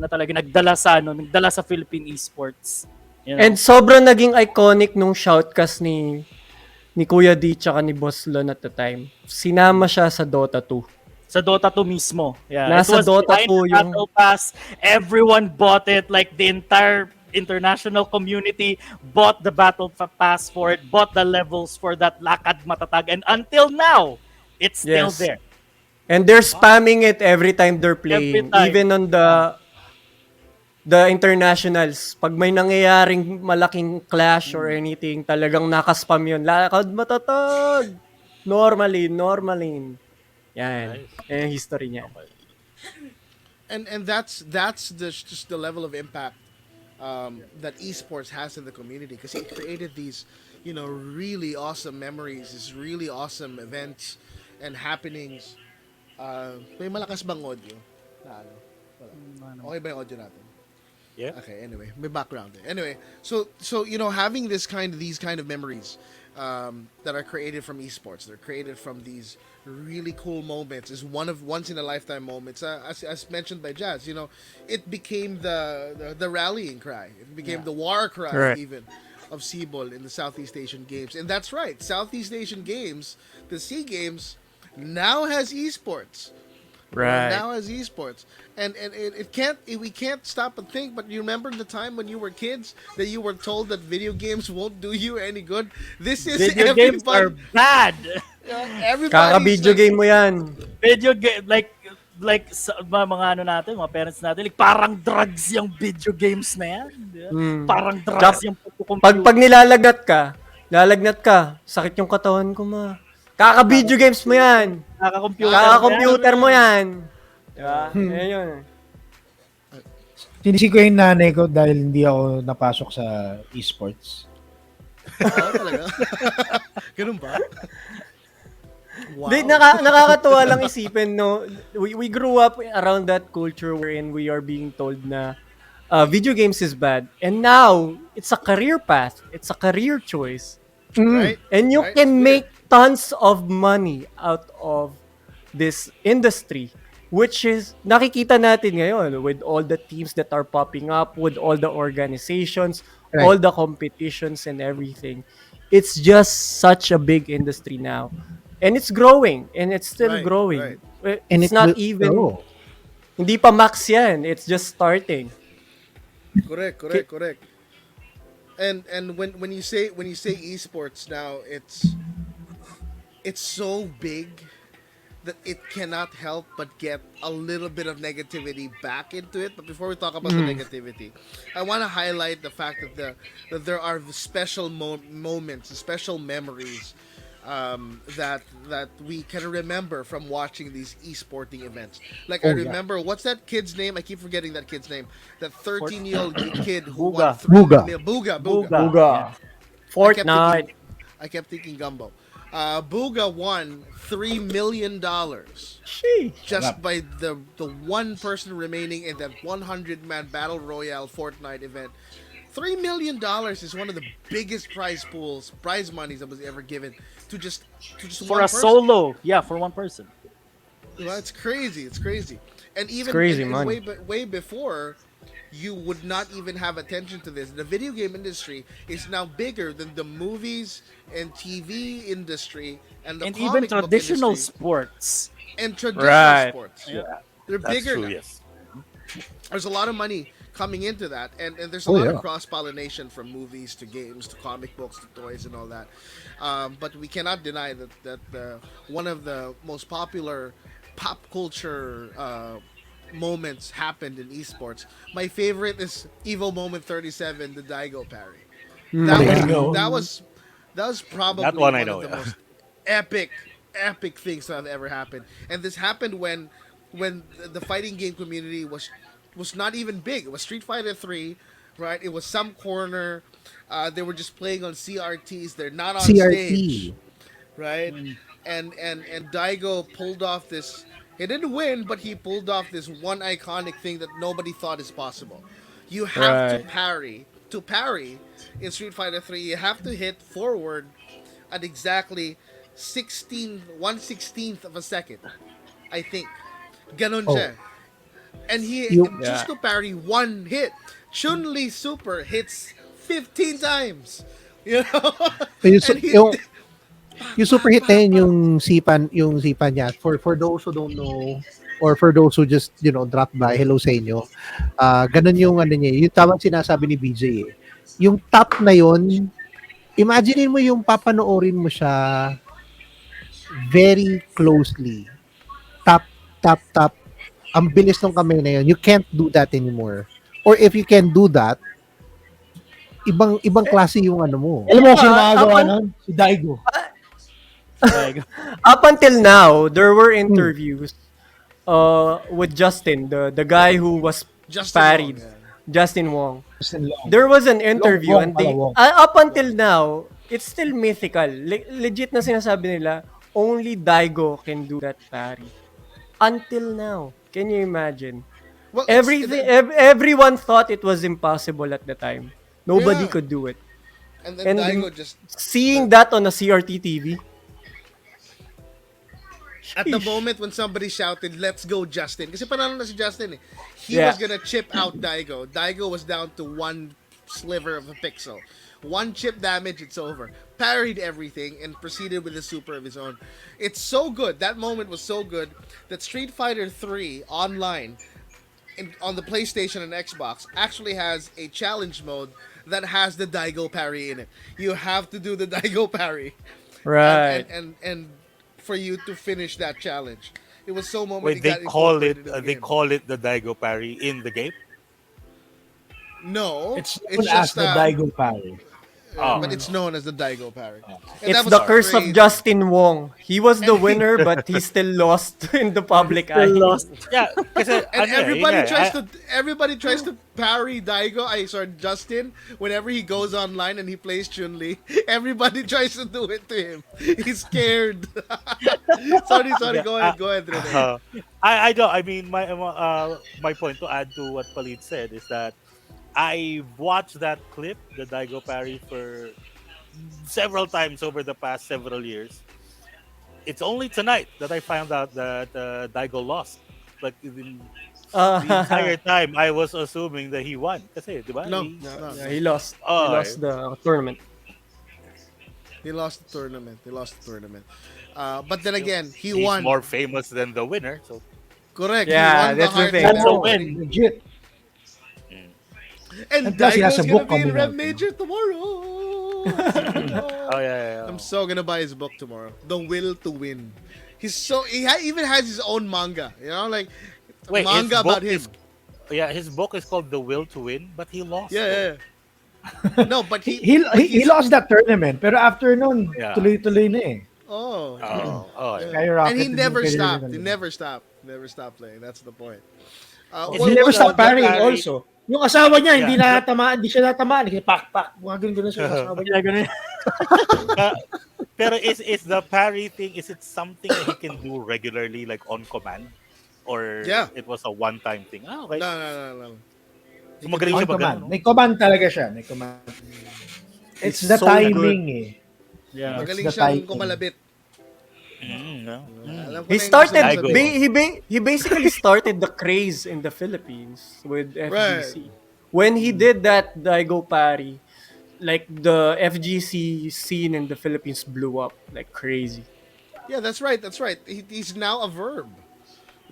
talaga nagdala sa Philippine Esports. You know? And sobrang naging iconic nung shoutcast ni Kuya D tsaka ni Boss Lon at the time. Sinama siya sa Dota 2. Sa Dota 2 mismo. Yeah. Nasa It was Dota behind 2 the yung- Battle Pass. Everyone bought it. Like the entire international community bought the Battle Pass for it, bought the levels for that Lakad Matatag. And until now, it's still Yes. there. And they're spamming it every time they're playing. Every time. Even on the internationals. Pag may nangyayaring malaking clash or anything, talagang nakaspam yun. Lakad Matatag! Normalin. Yan. Yan yung history niya. And that's just the level of impact that esports has in the community, because it created these really awesome memories, these really awesome events and happenings. May malakas bang audio? Na ano? Wala. Okay ba yung audio natin? Yeah. Okay, anyway, may background there. Anyway, so having these kind of memories that are created from esports, they're created from these really cool moments, is one of once in a lifetime moments. As mentioned by Jazz, it became the rallying cry. It became the war cry, Correct. even of Seaball in the Southeast Asian Games. And that's right, Southeast Asian Games, the SEA Games, now has esports. Right. Now as esports, and we can't stop and think. But you remember the time when you were kids that you were told that video games won't do you any good. This is Video games are everybody. bad. Kaka-video game mo yan. Video game, like sa mga natin, mga parents natin, like, parang drugs yung video games na yan. Di ba? Parang drugs yung Pag lalagnat ka, sakit yung katawan ko ma. Kaka-video games mo yan. Kaka-computer mo yan. Diba? Yan yun. Sinisi ko yung nanay ko dahil hindi ako napasok sa esports. Talaga? Ganun ba? Wow. Nakakatuwa lang isipin, no? We grew up around that culture wherein we are being told na video games is bad. And now, it's a career path. It's a career choice. Right? And you Right? can It's make tons of money out of this industry, which is nakikita natin ngayon with all the teams that are popping up, with all the organizations, Right. all the competitions and everything. It's just such a big industry now. And it's growing, and it's still Right, growing. right. And It's not will even, grow. hindi pa max yan. It's just starting. Correct. And when you say esports now, it's so big that it cannot help but get a little bit of negativity back into it. But before we talk about the negativity, I want to highlight the fact that there are special moments, special memories that we can remember from watching these esporting events. Like, I remember, what's that kid's name? I keep forgetting that kid's name. That 13-year-old kid who won Booga. Booga. Fortnite. I kept thinking Gumbo. Booga won $3 million just by the one person remaining in that 100-man battle royale Fortnite event. $3 million is one of the biggest prize monies that was ever given to just for one a person. solo. Yeah, for one person. Well, it's crazy. And even crazy and money. way before, you would not even have attention to this. The video game industry is now bigger than the movies and TV industry and the And even comic book traditional industry sports. and traditional Right. sports. Yeah. They're That's bigger true, now. yes. There's a lot of money coming into that, and there's a Oh, lot yeah. of cross-pollination from movies to games to comic books to toys and all that. But we cannot deny that one of the most popular pop culture moments happened in esports. My favorite is Evo Moment 37, the Daigo parry. That There was you go. that was probably That one I one know, of the yeah. most epic things that have ever happened. And this happened when the fighting game community was not even big. It was Street Fighter 3, right? It was some corner. They were just playing on CRTs. They're not on stage, CRT. right? And Daigo pulled off this. He didn't win, but he pulled off this one iconic thing that nobody thought is possible. You have to Right. parry. To parry in Street Fighter 3, you have to hit forward at exactly 1/16th of a second, I think. Ganon Oh. siya. And he You- just to parry one hit. Chun-Li Super hits 15 times. You know? And he Yung super hit na yun, yung sipan niya. For those who don't know, or for those who just, dropped by, hello sa inyo. Ganun yung ano niya, yung tamang sinasabi ni BJ eh. Yung top na yun, imaginein mo yung papanoorin mo siya very closely. Top, top, top. Ang bilis ng kamay na yun. You can't do that anymore. Or if you can do that, ibang klase yung ano mo. Alam mo, sino makagawa Ako- nun? Si Daigo. Up until now, there were interviews with Justin, the guy who was Justin parried. Wong, yeah. Justin Wong. Justin Long. There was an interview Wong and they, pala, Wong. up until now, it's still mythical. Legit na sinasabi nila, only Daigo can do that parry. Until now. Can you imagine? Well, Everyone thought it was impossible at the time. Nobody Yeah. could do it. and then and Daigo just Seeing that on a CRT TV, at the sheesh. moment when somebody shouted, "Let's go, Justin!" Kasi panalo na si Justin eh. He Yeah. was gonna chip out Daigo. Daigo was down to one sliver of a pixel. One chip damage, it's over. Parried everything and proceeded with a super of his own. It's so good. That moment was so good that Street Fighter 3 online on the PlayStation and Xbox actually has a challenge mode that has the Daigo parry in it. You have to do the Daigo parry. Right. And for you to finish that challenge. It was so moment Wait, it they got call it incorporated in the they game. call it the Daigo parry in the game. No, It's known as just the Daigo parry. Oh. but it's known as the Daigo parry. And It's that was the curse of crazy. Justin Wong. He was the winner, but he still lost in the public eye. Lost. Yeah, kasi And ano everybody tries to parry Daigo. Justin. Whenever he goes online and he plays Chun-Li, everybody tries to do it to him. He's scared. sorry. Go ahead, Rene. I don't. I mean, my point to add to what Palit said is that I watched that clip, the Daigo parry, for several times over the past several years. It's only tonight that I found out that Daigo lost. But the entire time, I was assuming that he won. Kasi, di ba? No. Yeah, he lost. Oh, He lost the tournament. He lost the tournament. But then again, he He's won. more famous than the winner. So Correct. Yeah, he won that's the heart thing. of That's a everybody. win. Legit. And And plus, he has Daigo's a gonna book be in coming Red out. Major tomorrow. oh yeah. I'm so gonna buy his book tomorrow. The Will to Win. Even has his own manga. You know, like Wait, manga his book about him. his book is called The Will to Win, but he lost. Yeah. No, but He lost that tournament, pero after nun, Yeah. tuloy-tuloy na eh. Oh. Oh, yeah. Skyrocket And he din never yung career stopped. nila. He never stopped. Never stopped playing. That's the point. He never stopped parrying parry- also. Yung asawa niya, hindi Yeah. hindi siya natamaan. Kasi pak. Mga ganun siya yung asawa niya. Kaya ganun. Pero is the parry thing, is it something that he can do regularly, like on command? Or Yeah. it was a one-time thing? Ah, okay. No. So magaling siya On command. mag- May command talaga siya. May command. It's the so timing eh. Yeah. Magaling It's the siyang typing. kumalabit. No. Alam ko He na yung started. gusto mong Daigo. sabihin. He basically started the craze in the Philippines with FGC. When he did that Daigo parry, like the FGC scene in the Philippines blew up like crazy. Yeah, that's right. He's now a verb.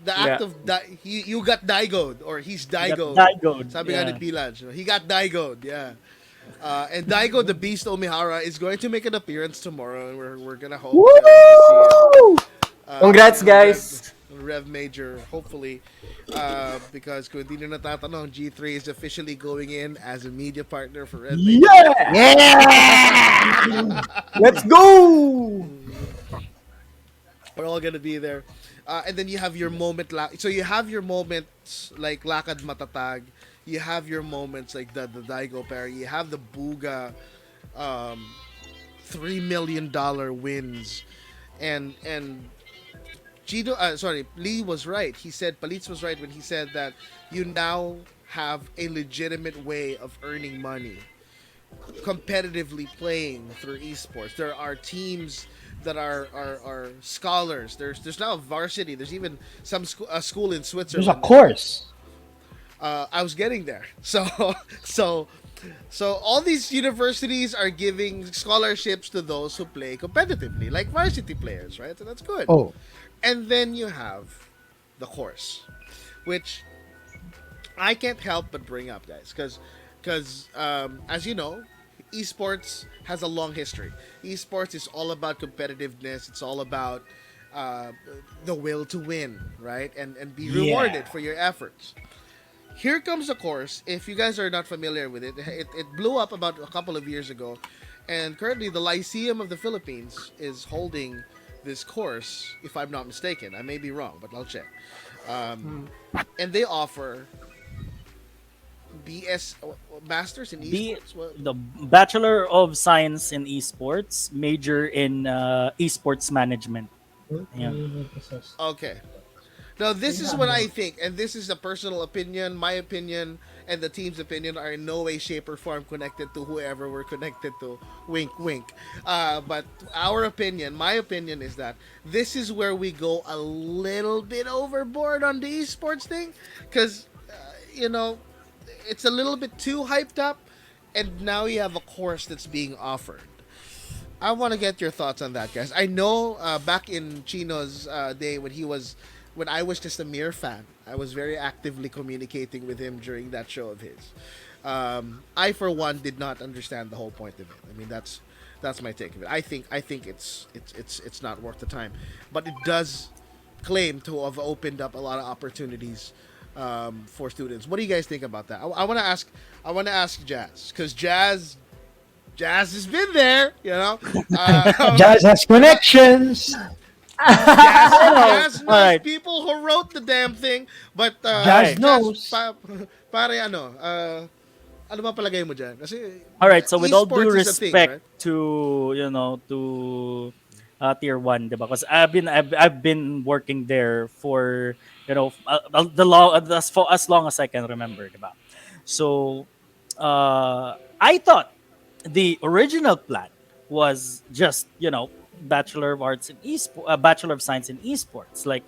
The act Yeah. of you got Daigo'd or he's Daigo'd. Daigo'd, Sabi nga yeah. ni Pilaj, he got Daigo'd. Yeah. And Daigo the Beast Omihara is going to make an appearance tomorrow, and we're gonna hope to see him. Congrats, guys! Rev Major, hopefully, because kung hindi nyo natatanong, G3 is officially going in as a media partner for Rev Major. Yeah! Yeah! Let's go! We're all gonna be there. And then you have your moment. So you have your moments like Lakad Matatag. You have your moments like the Daigo Parry. You have the Buga $3 million wins. And Gino, Lee was right. He said, Palitz was right when he said that you now have a legitimate way of earning money competitively playing through esports. There are teams that are scholars. There's now a varsity. There's even a school in Switzerland. There's a course. I was getting there. So all these universities are giving scholarships to those who play competitively, like varsity players, right? So that's good. Oh, And then you have the course, which I can't help but bring up, guys, because as you know, esports has a long history. Esports is all about competitiveness. It's all about the will to win, right? And be rewarded for your efforts. Here comes a course. If you guys are not familiar with it, it blew up about a couple of years ago, and currently the Lyceum of the Philippines is holding this course. If I'm not mistaken, I may be wrong, but I'll check. And they offer BS Masters in Esports. The Bachelor of Science in Esports, major in esports management. Yeah. Okay. Now, this is what I think, and this is a personal opinion. My opinion and the team's opinion are in no way, shape, or form connected to whoever we're connected to. Wink, wink. But our opinion, my opinion, is that this is where we go a little bit overboard on the esports thing, because, it's a little bit too hyped up, and now you have a course that's being offered. I want to get your thoughts on that, guys. I know back in Chino's day when I was just a mere fan, I was very actively communicating with him during that show of his. I, for one, did not understand the whole point of it. I mean, that's my take of it. I think it's not worth the time, but it does claim to have opened up a lot of opportunities for students. What do you guys think about that? I want to ask Jazz, because Jazz has been there, Jazz has connections. Jazz knows Alright. people who wrote the damn thing, but Jazz knows. Pare ano ba palagay mo dyan? Kasi All right, so with all due esports is a thing, respect right? to tier 1, diba? Because I've been working there for as long as I can remember, diba? So I thought the original plan was just Bachelor of Arts in Bachelor of Science in Esports, like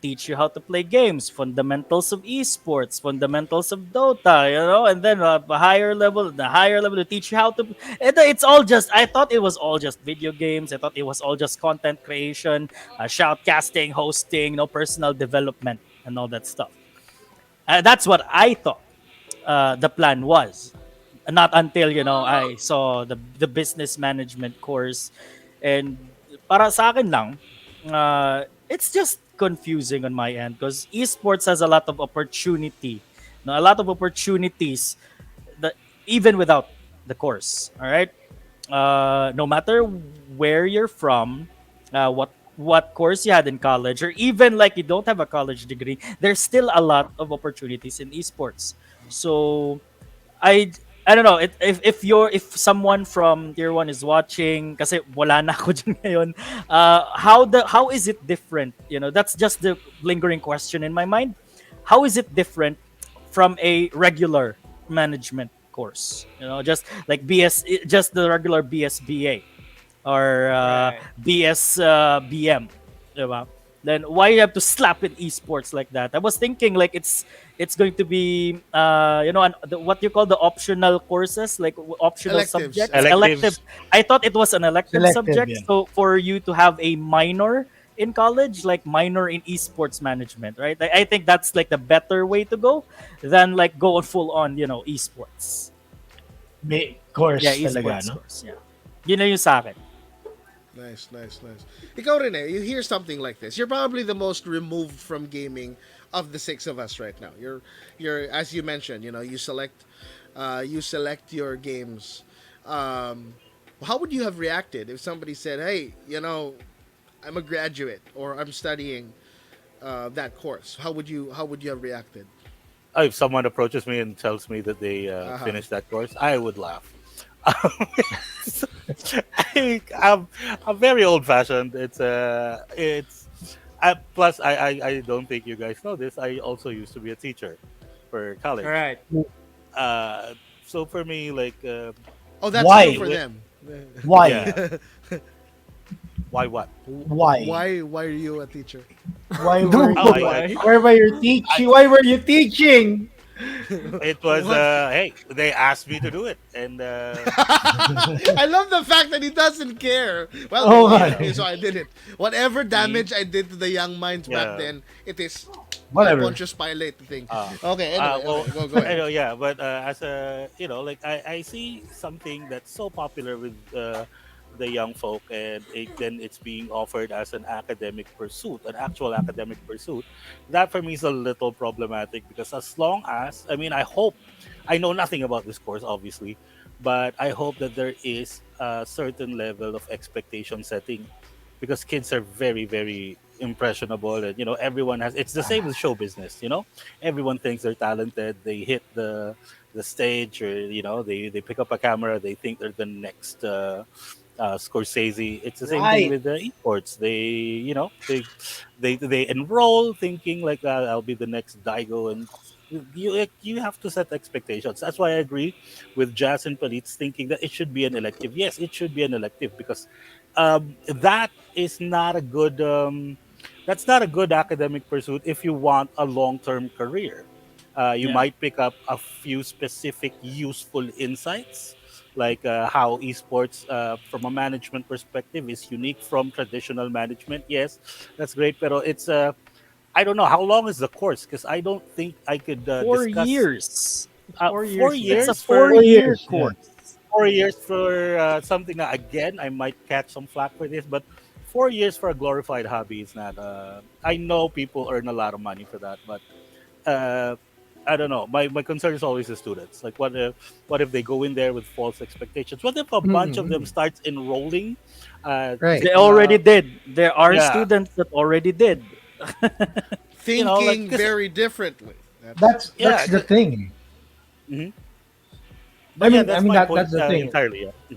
teach you how to play games, fundamentals of esports, fundamentals of Dota, and then the higher level to teach you how to. It's all just. I thought it was all just video games. I thought it was all just content creation, shoutcasting, hosting, personal development, and all that stuff. That's what I thought the plan was. Not until I saw the business management course. And para sa akin lang, it's just confusing on my end, because esports has a lot of opportunity, a lot of opportunities that even without the course. All right, no matter where you're from, what course you had in college, or even like you don't have a college degree, there's still a lot of opportunities in esports. So I don't know if someone from tier 1 is watching, kasi wala na ako dyan ngayon, how is it different? That's just the lingering question in my mind. How is it different from a regular management course? Just like just the regular BSBA or BSBM, diba? Then why you have to slap in esports like that? I was thinking like it's going to be what you call the optional courses, like optional Electives. subjects, Electives. I thought it was an elective Elective, subject, yeah. so for you to have a minor in college, like minor in esports management, right? I think that's like the better way to go than like go full on May course yeah, talaga, esports no? course, yeah. Yun na yung sa akin. Nice, nice, nice. Ikaw rin you hear something like this. You're probably the most removed from gaming of the six of us right now. You're as you mentioned, you select your games. Um, how would you have reacted if somebody said, "Hey, I'm a graduate or I'm studying that course"? How would you have reacted? If someone approaches me and tells me that they Uh-huh. finished that course, I would laugh. I'm very old fashioned. Plus I don't think you guys know this. I also used to be a teacher for All college. right. Uh, so for me, like, Oh, that's Why? true for them. Why? yeah, why what? Why? Why are you a teacher? Why No, were Oh, you? why? Why were you teaching? Why were you teaching? it was What? hey, they asked me to do it, and I love the fact that he doesn't care. Well, Oh they my. asked me, so I did it. Whatever damage I did to the young minds back yeah. then, it is Whatever. Pontius Pilate thing. Uh, Okay, anyway, well, go ahead. yeah, but as a like I see something that's so popular with the young folk, and then it's being offered as an academic pursuit, an actual academic pursuit. That for me is a little problematic because as long as I hope I know nothing about this course, obviously, but I hope that there is a certain level of expectation setting because kids are very very impressionable, and everyone has it's the same with show business. Everyone thinks they're talented, they hit the stage, or they pick up a camera, they think they're the next Scorsese. It's the same thing Right. with the esports. They enroll thinking like, I'll be the next Daigo, and you have to set expectations. That's why I agree with Jazz and Palit's thinking that it should be an elective. Yes, it should be an elective because that is not a good that's not a good academic pursuit if you want a long-term career. You Yeah. might pick up a few specific useful insights, like how esports, from a management perspective, is unique from traditional management. Yes, that's great, but I don't know how long is the course because I don't think I could Four discuss years. 4 It's a years for 4 year 4 years. Yeah. course. 4 years for something that, again, I might catch some flack for this, but 4 years for a glorified hobby is not. I know people earn a lot of money for that, but uh, I don't know. My concern is always the students. Like, what if they go in there with false expectations? What if a bunch of them starts enrolling? Right. They already did. There are Yeah, students that already did. like Thinking 'cause- very differently. That's yeah, the thing. mhm. I But yeah, mean, that's my point that's the thing. entirely. Yeah.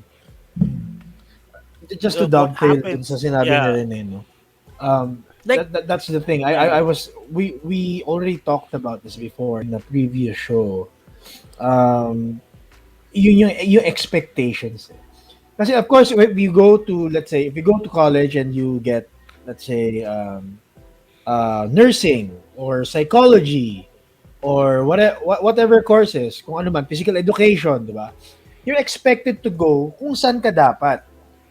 Just to What dovetail dun sa happens? sinabi ni Yeah. Rene, no? Like, That's the thing. I was we already talked about this before in the previous show. Um, yung expectations. Kasi of course, if you go to, let's say, if you go to college and you get, let's say, nursing or psychology or whatever courses, kung ano man, physical education, di ba? You're expected to go kung saan ka dapat.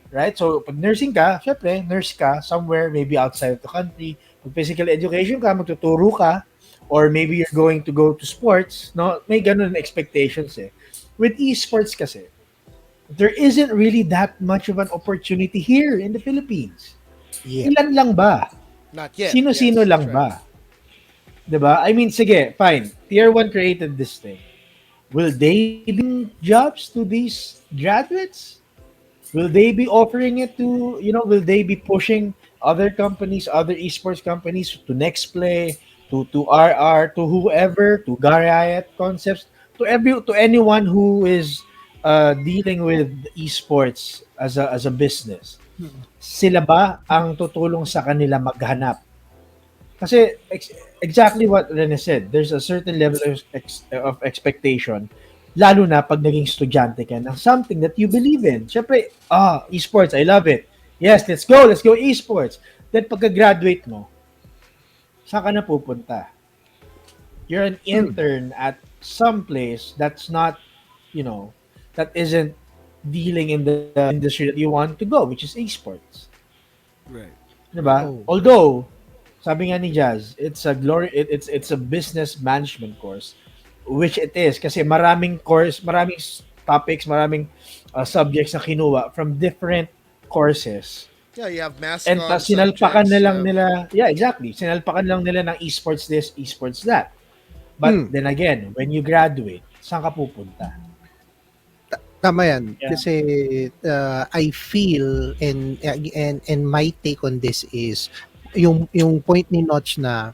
Right? So, pag nursing ka, syempre, nurse ka somewhere, maybe outside of the country. Pag physical education ka, magtuturo ka, or maybe you're going to go to sports, no? May ganun expectations eh. With esports kasi, there isn't really that much of an opportunity here in the Philippines. Yeah. Ilan lang ba? Not yet. Sino-sino Yes, lang that's right. ba? 'Di ba? I mean, sige, fine. Tier 1 created this thing. Will they bring jobs to these graduates? Will they be offering it to, will they be pushing other companies, other esports companies to Next Play, to RR, to whoever, to Garriot Concepts, to anyone who is dealing with esports as a business? Sila ba ang tutulong sa kanila maghanap? Kasi exactly what Rene said, there's a certain level of expectation, lalo na pag naging estudyante ka ng something that you believe in. Siyempre, esports, I love it. Yes, let's go esports. Then pagka-graduate mo, saan ka na pupunta? You're an intern at some place that's not, that isn't dealing in the industry that you want to go, which is esports. Right. Diba? Oh. Although, sabi nga ni Jazz, it's a business management course, which it is kasi maraming topics, maraming subjects na kinuha from different courses Yeah, you have And mascots, sinalpakan subjects, na you lang have- nila, yeah, exactly. Sinalpakan lang nila ng esports this, esports that. But then again, when you graduate, saan ka pupunta? Tama yan. Yeah. Kasi I feel and my take on this is yung point ni Notch na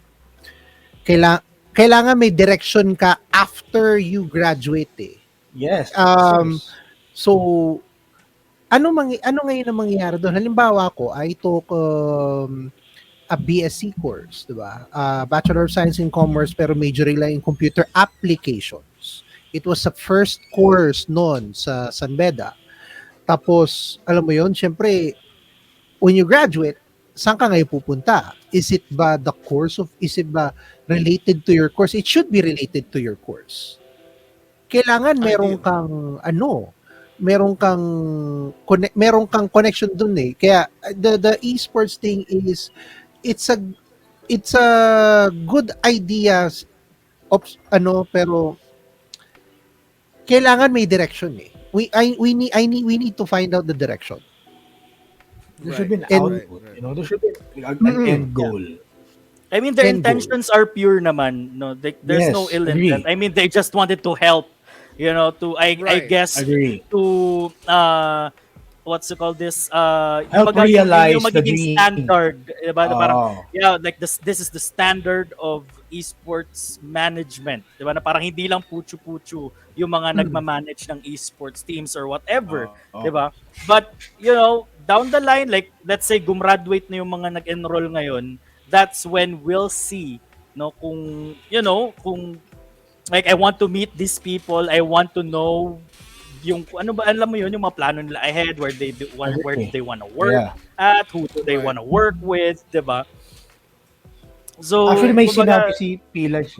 kailangan may direction ka after you graduate eh. Yes. Um, of course. So ano ngayon ang mangyayari doon? Halimbawa ko, I took a BSc course, 'di ba? Bachelor of Science in Commerce pero majoring lang in computer applications. It was the first course noon sa San Beda. Tapos, alam mo 'yon, syempre when you graduate, saan ka ngayon pupunta? Is it ba related to your course? It should be related to your course. Kailangan meron kang meron kang connection dun eh. Kaya the esports thing is it's a good idea pero kailangan may direction eh. We need to find out the direction. There should be an And- output. You know, there should be an end goal. I mean, their End goal. intentions are pure naman. No, there's Yes, no ill agree. intent. I mean, they just wanted to help. You know, I Right. guess Agree. to what's it called this Help kumbaga, realize yung the magiging dream. standard, diba? Na parang Oh. yeah, like this is the standard of esports management, diba? Na parang hindi lang puchu-puchu yung mga nagma-manage ng esports teams or whatever, Oh. diba? But you know, down the line, like let's say gumraduate na yung mga nag-enroll ngayon, that's when we'll see, no, kung you know, kung like I want to meet these people, I want to know yung ano ba, alam mo yun, yung mga plano nila ahead, where they want to work Yeah. at, who do they want to work with, diba? So Actually, may kumbaga, sinabi si Pilas.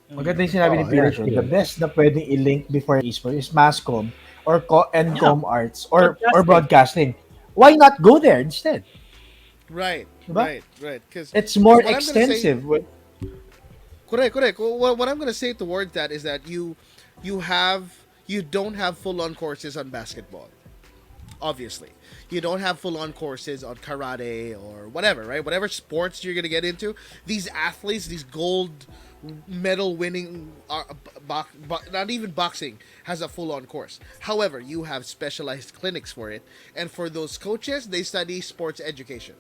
Maganda yung sinabi ni Oh, Pilas. yeah. The best na pwedeng i-link before esports is masscom or com arts or broadcasting. Why not go there instead? Right, Diba? right. Because It's more What I'm gonna say- extensive. correct. What I'm gonna say towards that is that you don't have full-on courses on basketball. Obviously, you don't have full-on courses on karate or whatever, right? Whatever sports you're gonna get into, these athletes, these gold medal winning, not even boxing has a full-on course. However, you have specialized clinics for it, and for those coaches, they study sports education.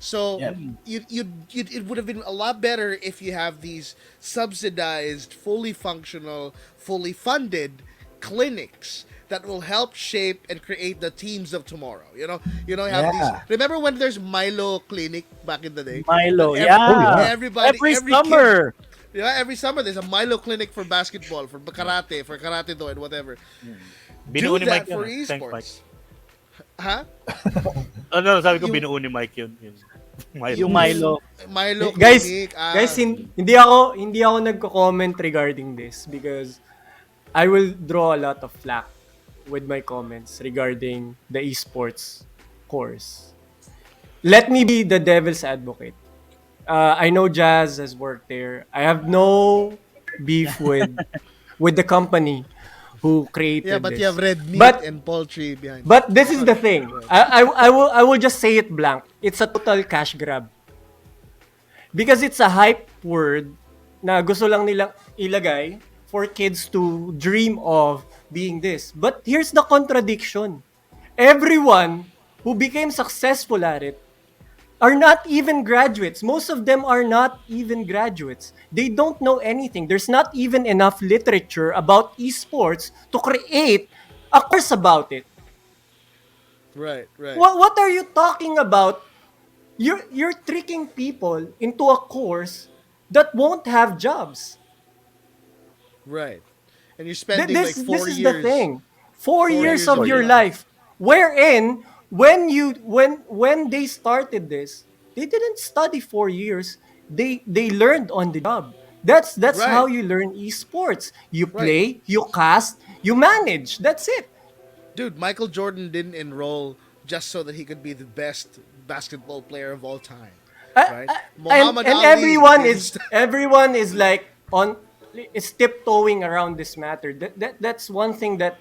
So Yep. it would have been a lot better if you have these subsidized, fully functional, fully funded clinics that will help shape and create the teams of tomorrow. You have Yeah. these. Remember when there's Milo Clinic back in the day? Milo, Every- yeah. everybody- every every summer. Every summer there's a Milo Clinic for basketball, for karate do and whatever. Binuo Do ni that Mike for yun. Thanks, Mike. esports. Huh? Ano, sabi ko Yung- binuo ni Mike yun. Yung Milo. Milo Guys, Clinic. hindi ako nagko-comment regarding this because I will draw a lot of flack with my comments regarding the esports course. Let me be the devil's advocate. I know Jazz has worked there. I have no beef with the company who created yeah, but this. you have red meat But- and poultry behind. But this is the thing. I will just say it blank. It's a total cash grab. Because it's a hype word na gusto lang nilang ilagay for kids to dream of being this. But here's the contradiction. Everyone who became successful at it are not even graduates. Most of them are not even graduates. They don't know anything. There's not even enough literature about esports to create a course about it. right. What are you talking about? You're tricking people into a course that won't have jobs. Right. And you're spending This like 4 is years. the thing. 4 years years of of your your life. Wherein when they started this, they didn't study 4 years. They learned on the job. That's Right. how you learn esports. You Right. play, you cast, you manage. That's it. Dude, Michael Jordan didn't enroll just so that he could be the best basketball player of all time. Right? Muhammad And Ali everyone is like is tiptoeing around this matter. That's one thing that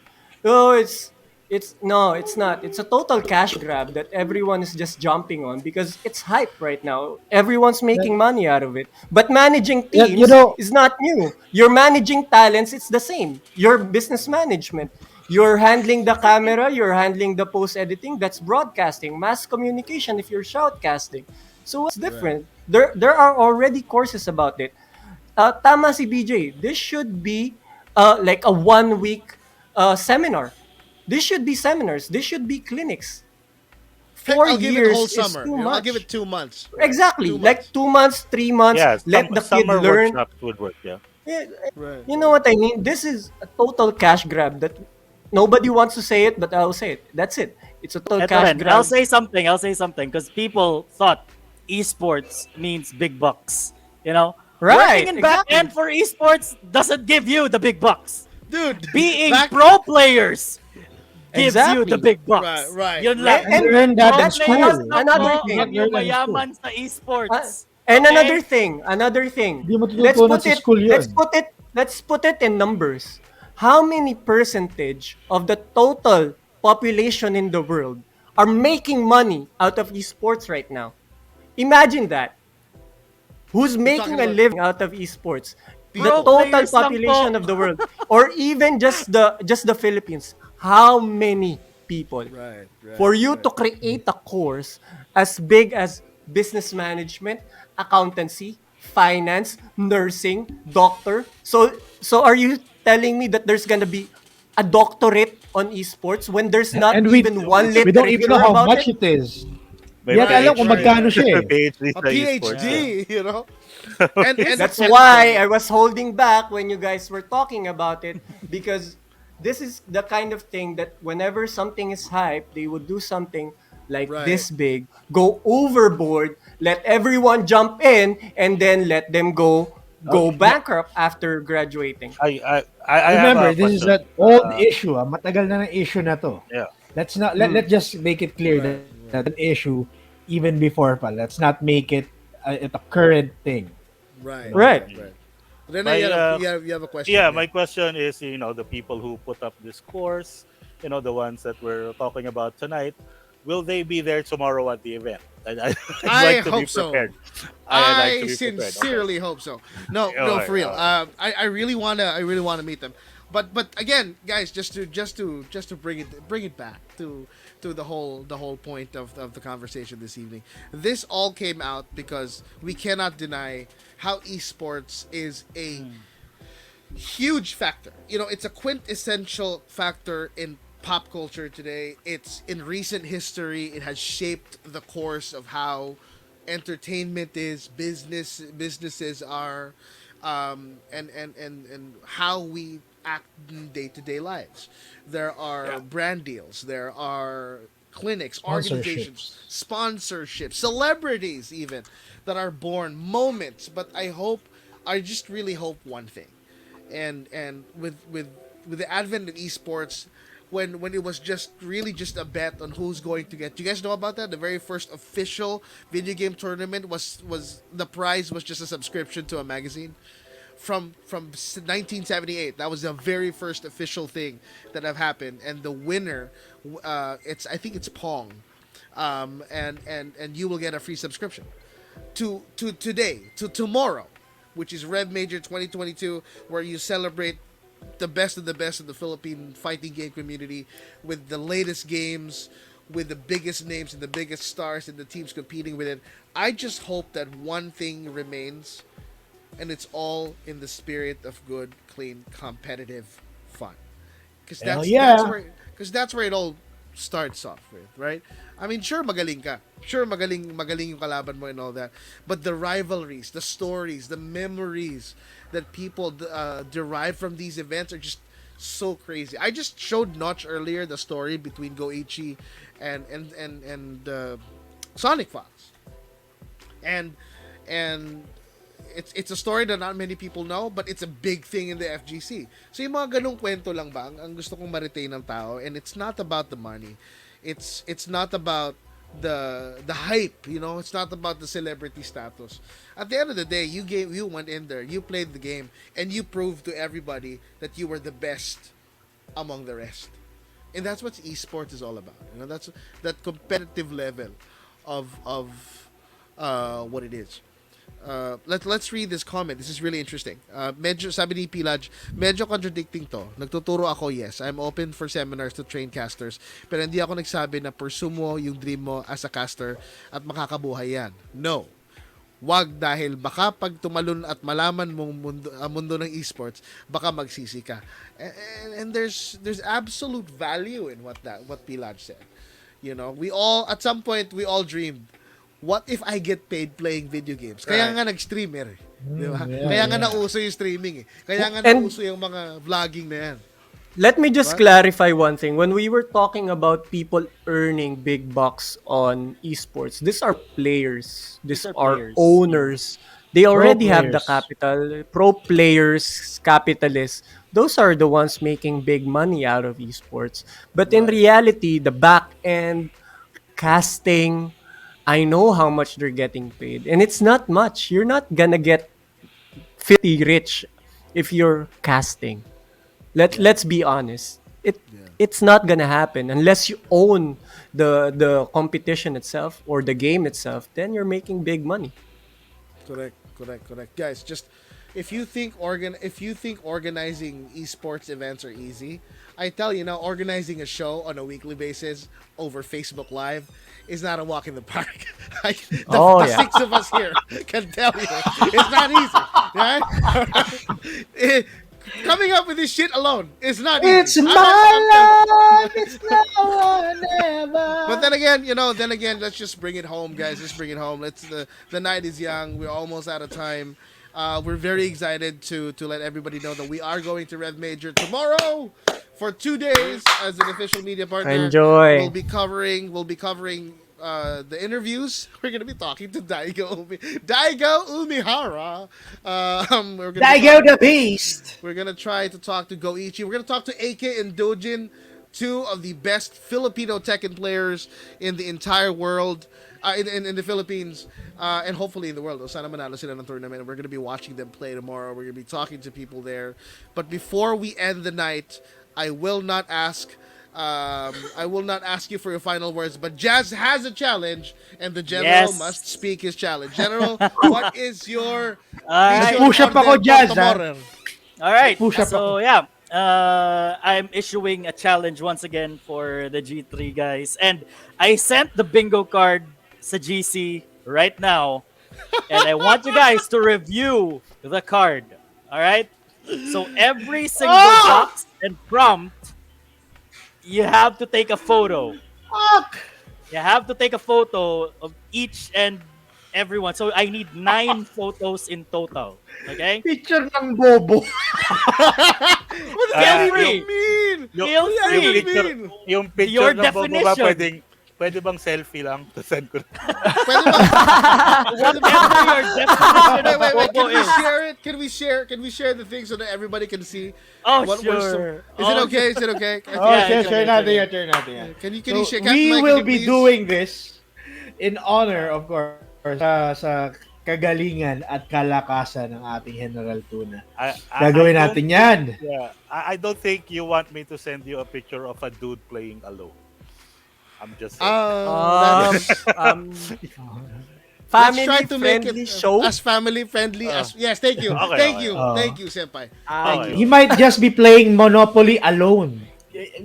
It's not. It's a total cash grab that everyone is just jumping on because it's hype right now. Everyone's That, making money out of it. But managing that, you teams know, is not new. You're managing talents, it's the same. Your business management. You're handling the camera, you're handling the post editing, that's broadcasting, mass communication if you're shoutcasting. So what's Right. different? There are already courses about it. Tama si BJ. This should be like a 1 week seminar. This should be seminars. This should be clinics. Heck, Four I'll give it a whole years is summer. too I'll give it much. 2 months. Right. Exactly. Two Like months. 2 months, 3 months. Yeah, Let the kid summer learn. workshops would work. Yeah. Eh, Right. You know what I mean? This is a total cash grab that nobody wants to say it, but I'll say it. That's it. It's a total Eto cash rin, I'll grab. say something. I'll say something because people thought esports means big bucks. You know, Right, working in back exactly. end for esports doesn't give you the big bucks. Dude, Being back pro players gives you the Exactly. big right, bucks. right. Yun right. lang. you learn that Pro in That's players school. lang another po thing. ang You yung learn that in school. mayaman sa esports. And Okay? another thing. Hindi mo Let's tututunan put sa it school yun. let's put it in numbers. How many percentage of the total population in the world are making money out of esports right now? Imagine that. Who's We're talking making a about living out of esports? The Pro total players lang population po. of the world, or even just the Philippines. How many people? right, right. For you right. to create a course as big as business management, accountancy, finance, nursing, doctor. So are you telling me that there's gonna be a doctorate on esports when there's not And even one we don't even know literature how about much it? it is. May Di natin alam Right, kung right. magkano siya eh. PhD A sa esports. PhD, you know? And That's why I was holding back when you guys were talking about it because this is the kind of thing that whenever something is hype, they would do something like Right. this big, go overboard, let everyone jump in, and then let them go bankrupt after graduating. I have Remember, a this is question. an old issue. Matagal na ng issue na to. Yeah. Let's not let's just make it clear Right, that an issue even before pa. Let's not make it a current thing. right, Right. right. Rene, My, you have a question. Yeah, my question is, the people who put up this course, the ones that we're talking about tonight, will they be there tomorrow at the event? I'd I like to be hope so. prepared. I I'd like to be prepared. Okay. sincerely hope so. No, Alright, for real. alright. I really wanna meet them. But again, guys, just to bring it back to the whole point of the conversation this evening. This all came out because we cannot deny how esports is a huge factor. It's a quintessential factor in pop culture today. It's in recent history. It has shaped the course of how entertainment is, businesses are, and how we act in day to day lives. There are brand deals. There are clinics, organizations, sponsorships, celebrities even that are born, moments. But I just really hope one thing, and with the advent of esports, when it was just really just a bet on who's going to get. Do you guys know about that? The very first official video game tournament was the prize was just a subscription to a magazine from 1978. That was the very first official thing that have happened, and the winner, I think it's Pong, and you will get a free subscription to today, to tomorrow, which is Rev Major 2022, where you celebrate the best of the best of the Philippine fighting game community with the latest games, with the biggest names and the biggest stars and the teams competing with it. I just hope that one thing remains, and it's all in the spirit of good, clean, competitive fun. Because Hell yeah. that's where it all starts off with, right? I mean, sure, magaling ka. Sure, magaling yung kalaban mo and all that. But the rivalries, the stories, the memories that people derive from these events are just so crazy. I just showed Notch earlier the story between Goichi and Sonic Fox, and it's a story that not many people know, but it's a big thing in the FGC. So yung mga ganung kwento lang ba ang gusto kong ma-retain ng tao, and it's not about the money. It's not about the hype, It's not about the celebrity status. At the end of the day, you went in there, you played the game, and you proved to everybody that you were the best among the rest. And that's what esports is all about. You know, that's that competitive level of what it is. Let's read this comment. This is really interesting. Medyo sabi ni Pilaj, medyo contradicting to. Nagtuturo ako, yes. I'm open for seminars to train casters, pero hindi ako nagsabi na pursue mo yung dream mo as a caster at makakabuhay yan. No. Wag, dahil baka pag tumalon at malaman mong mundo ng esports, baka magsisi ka. And there's absolute value in what Pilaj said. You know, we all at some point we all dreamed, what if I get paid playing video games? Kaya nga nag-streamer eh. Di ba? Kaya nga nauso yung streaming eh. Kaya nga nauso yung mga vlogging na yan. Let me just clarify one thing. When we were talking about people earning big bucks on esports, these are players. These are players. owners. They already have the players. capital. Pro players, capitalists. Those are the ones making big money out of esports. But in reality, the back end, casting, I know how much they're getting paid. And it's not much. You're not gonna get filthy rich if you're casting. Let's be honest. It's not gonna happen unless you own the competition itself or the game itself. Then you're making big money. Correct. Guys, just if you think organizing esports events are easy, I tell you now, organizing a show on a weekly basis over Facebook Live is not a walk in the park. The six of us here can tell you it's not easy. Right? Coming up with this shit alone is not easy. It's my life. It's now or never. But then again, let's just bring it home, guys. Let's bring it home. The night is young. We're almost out of time. We're very excited to let everybody know that we are going to Red Major tomorrow for 2 days as an official media partner. Enjoy. We'll be covering the interviews. We're gonna be talking to Daigo Umihara. Daigo the Beast. We're gonna try to talk to Goichi. We're gonna talk to AK and Dojin, two of the best Filipino Tekken players in the entire world, in the Philippines, and hopefully in the world. Sana manalo sila ng tournament. We're gonna be watching them play tomorrow. We're gonna be talking to people there. But before we end the night, I will not ask you for your final words, but Jazz has a challenge, and the general must speak his challenge. General, what is your Push up ako, Jazz, ha? All right. Push up So yeah, I'm issuing a challenge once again for the G3 guys, and I sent the bingo card sa GC right now, and I want you guys to review the card. All right. So every single box and prompt, you have to take a photo. You have to take a photo of each and everyone. So I need 9 photos in total. Okay? Picture ng bobo. What does free. that mean? Feel free. Yung picture Your ng bobo ba definition. pwede bang selfie lang? To send ko. Pwede ba? Whatever your definition of Wait. bobo is. Can we share the thing so that everybody can see? Oh, what we're sure. Is it okay? Is it okay? Share natin yan. Can you share? We Mike, will can you be please? doing this in honor, of course, sa kagalingan at kalakasan ng ating General Tuna. Gagawin natin yan. Yeah, I don't think you want me to send you a picture of a dude playing alone. I'm just saying. Let's try to make Family-friendly it show. as family friendly as yes. Thank you, Okay, thank you, senpai. Okay. He might just be playing Monopoly alone.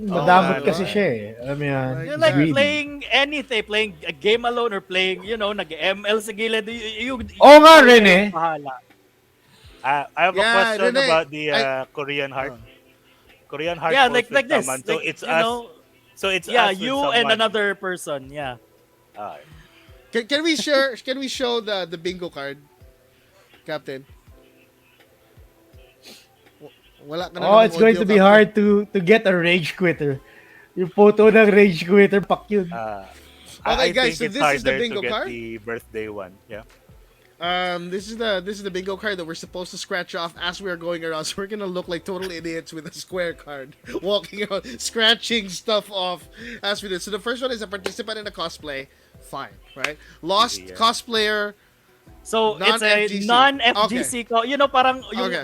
Madamot kasi siya eh. Alam mo yan. You're like Greedy. playing anything, playing a game alone or playing, nag-ML sa gilid. Oo nga rin eh. Bahala. I have a Yeah, question Rene, about the Korean Heart. Korean Heart. Yeah, goes like with this. someone. So Like, it's us. So it's yeah, us with you and someone. another person. Yeah. Alright. Can we share? Can we show the bingo card, Captain? Wala ka na namang It's going audio, to be Captain. hard to get a rage quitter. Yung photo ng rage quitter, pak yun. Okay, I guys, so think it's this is the harder bingo to get card? the birthday one. Yeah. This is the bingo card that we're supposed to scratch off as we are going around. So we're gonna look like total idiots with a square card, walking around, scratching stuff off as we do. So the first one is a participant in a cosplay. Fine, right? Lost Yeah. cosplayer So it's a Non-FGC. non-FGC parang yung Okay.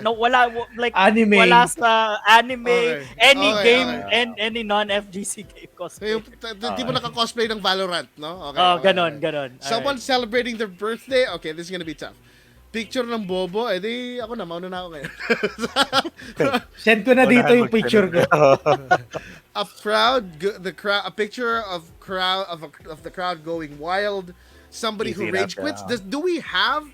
like Anime. wala sa anime, Okay. any Okay, game okay. and any non-FGC game So, cosplay. yung, di mo naka-cosplay ng Valorant, no? Okay. Oh, okay, ganon. okay. Someone celebrating their birthday? Okay, this is gonna be tough. Picture ng bobo, edi ako na, mauna na ako ngayon. Send ko na dito yung picture ko. A picture of the crowd going wild. Somebody who Easy enough, rage quits. yeah. Do we have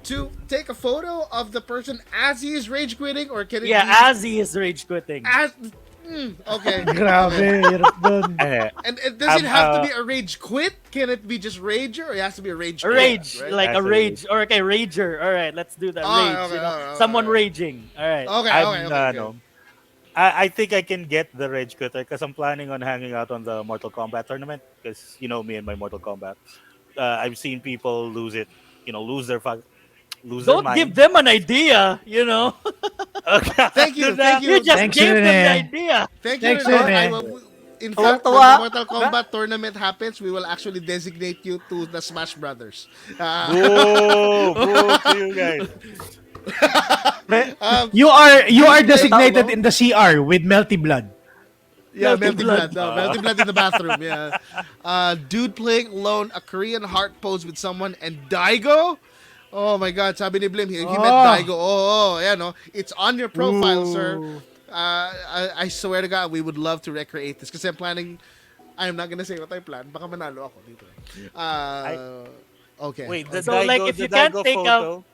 to take a photo of the person as he is rage quitting, or can it Yeah, be as he is rage quitting. okay? Grabe, hirap dun. And does it have to be a rage quit? Can it be just rager, or it has to be a rage A quit? rage, right? like a That's a rage, or okay, rager. All right, let's do that. Oh, Rage, okay, okay, someone okay. raging. All right. Okay, I'm, okay. no. I think I can get the rage quitter because I'm planning on hanging out on the Mortal Kombat tournament because you know me and my Mortal Kombat. I've seen people lose it, lose their Don't mind. give them an idea, Okay. Thank you, thank you. You just Thanks, gave them the Rene. idea. Thank you. Thanks, Rene. Rene. In fact, when Tuwa-tuwa. the Mortal Kombat tournament happens, we will actually designate you to the Smash Brothers. Boo to you guys. You are designated in the CR with Melty Blood. Yeah, Melty Melty Blood. Blood. No, Melty Blood in the bathroom. Yeah. Dude playing alone, a Korean heart pose with someone, and Daigo. Oh my God, sabi ni Blim, he met Daigo. Yeah, no, it's on your profile, sir. I swear to God, we would love to recreate this because I'm not gonna say what I plan. Baka manalo ako dito. Okay. Wait, the So, like, if the you can't Daigo take photo.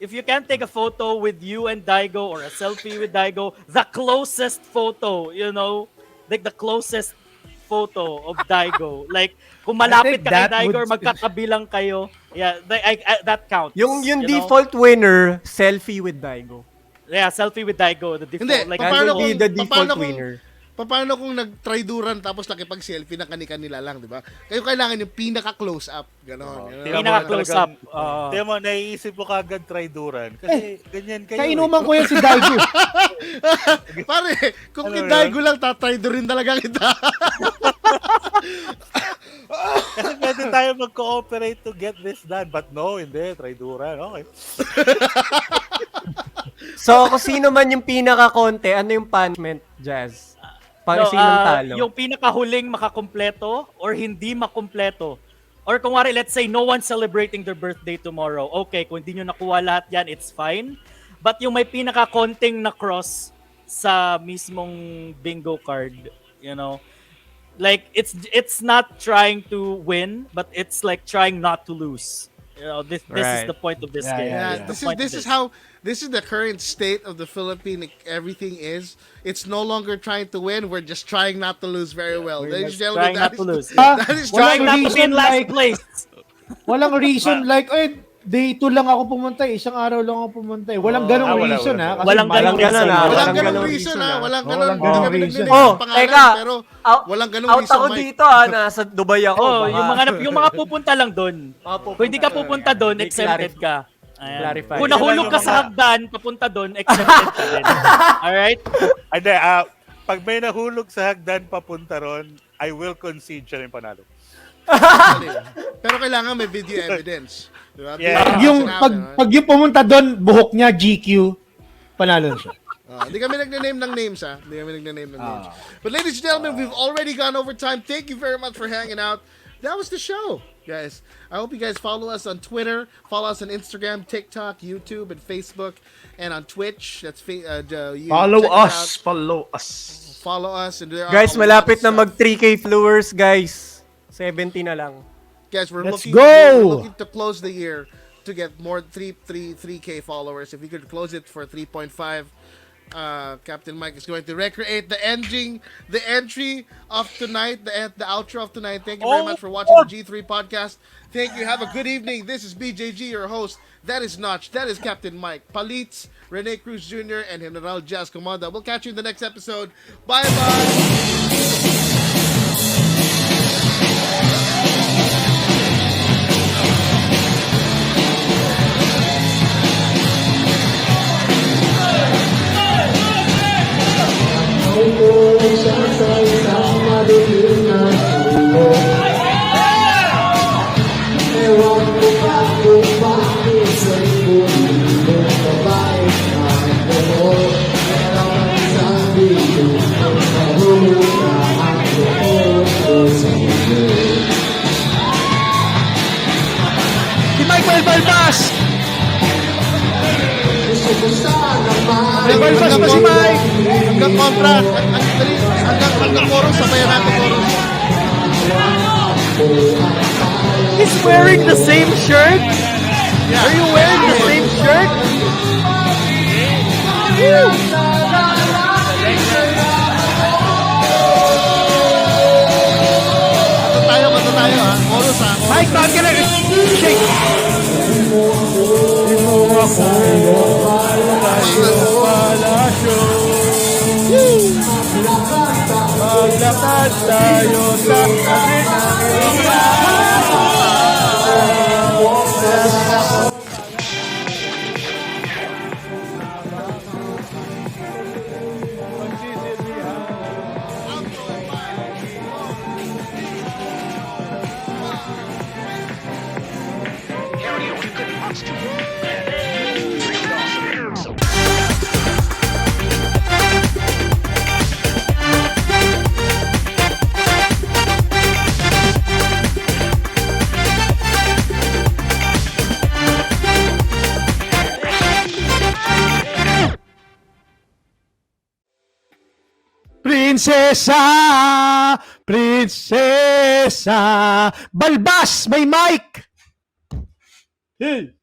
If you can't take a photo with you and Daigo or a selfie with Daigo, the closest photo, like the closest photo of Daigo. Like, kung malapit think ka kay that Daigo or would- magkakabilang kayo, yeah, that counts. Yung you know? default winner, selfie with Daigo. Yeah, selfie with Daigo, the default. Hindi, like, That paano will be kung- the default paano kung- winner. Paano kung nag-try-duran tapos nakipag-selfie na kani-kanila lang, di ba? Kayo kailangan yung pinaka-close up. Ganon. pinaka-close up. Tiyan mo, naiisip mo kagad try-duran. Kasi ganyan kayo. Kainuman ko yan si Daigo. Pare, kung Ano kidaigo lang, tatry-durin talaga kita. Kasi pwede tayo mag-cooperate to get this done. But no, hindi. Try-duran. Okay. So, kung sino man yung pinaka-konti, ano yung punishment, Jazz? Sinong talo? Yung pinakahuling makakompleto or hindi makompleto. Or kung wari, let's say no one's celebrating their birthday tomorrow. Okay, kung hindi nyo nakuha lahat yan, it's fine. But yung may pinaka-konting na cross sa mismong bingo card, like it's not trying to win, but it's like trying not to lose. This is the point of this Yeah, game. Yeah, The point of this is the current state of the Philippine everything is. It's no longer trying to win, we're just trying not to lose very well. Ladies and gentlemen, trying not to lose. that is Trying not to be in reason last like- place. Walang reason like, day 2 lang ako pumunta isang araw lang ako pumunta Walang ganong wala, reason wala. Kasi Walang ganong malang- reason, Walang Walang ganong ganong reason, reason, Walang Walang ganong ganong hindi kami reason. nagniname ng pangalan, teka. pero walang ganong Out reason, ako Mike. dito, nasa Dubai ako. Oh, baka- yung mga pupunta lang doon. Kung hindi ka pupunta doon, May exempted ka. Ayan. Clarify. Kung nahulog ka sa hagdan, papunta doon, exempted ka din. Alright? Hindi, pag may nahulog sa hagdan papunta ron, I will concede siya yung panalo. Pero kailangan may video evidence. Diba? Yeah. Pag yung pumunta doon, buhok niya GQ, panalo na siya. Hindi kami nagne-name ng names, ha? Hindi kami nagne-name ng names. But ladies and gentlemen, we've already gone over time. Thank you very much for hanging out. That was the show, guys. I hope you guys follow us on Twitter, follow us on Instagram, TikTok, YouTube, and Facebook, and on Twitch. That's Follow us. Follow us, and there are Guys, a lot malapit of na stuff. mag 3K followers, guys. 70 na lang. Guys, we're Let's looking, go! we're looking to close the year to get more 3K followers. If we could close it for 3.5, Captain Mike is going to recreate the entry of tonight, the outro of tonight. Thank you very much for watching the G3 podcast. Thank you. Have a good evening. This is BJG, your host. That is Notch. That is Captain Mike. Palitz, Rene Cruz Jr., and General Jazz Comanda. We'll catch you in the next episode. Bye-bye. Ewan ko bakit Michael Balbas! May Balbas pa si Mike! Hanggang kontra. Hanggang chorus. Sabayan natin chorus. He's wearing the same shirt? Yeah. Are you wearing the same shirt? Mato tayo ha. Chorus ha. Mike, bakit ka na? Shake! Maglakad tayo sa Prinsesa! Prinsesa! Balbas! May mic! Hey!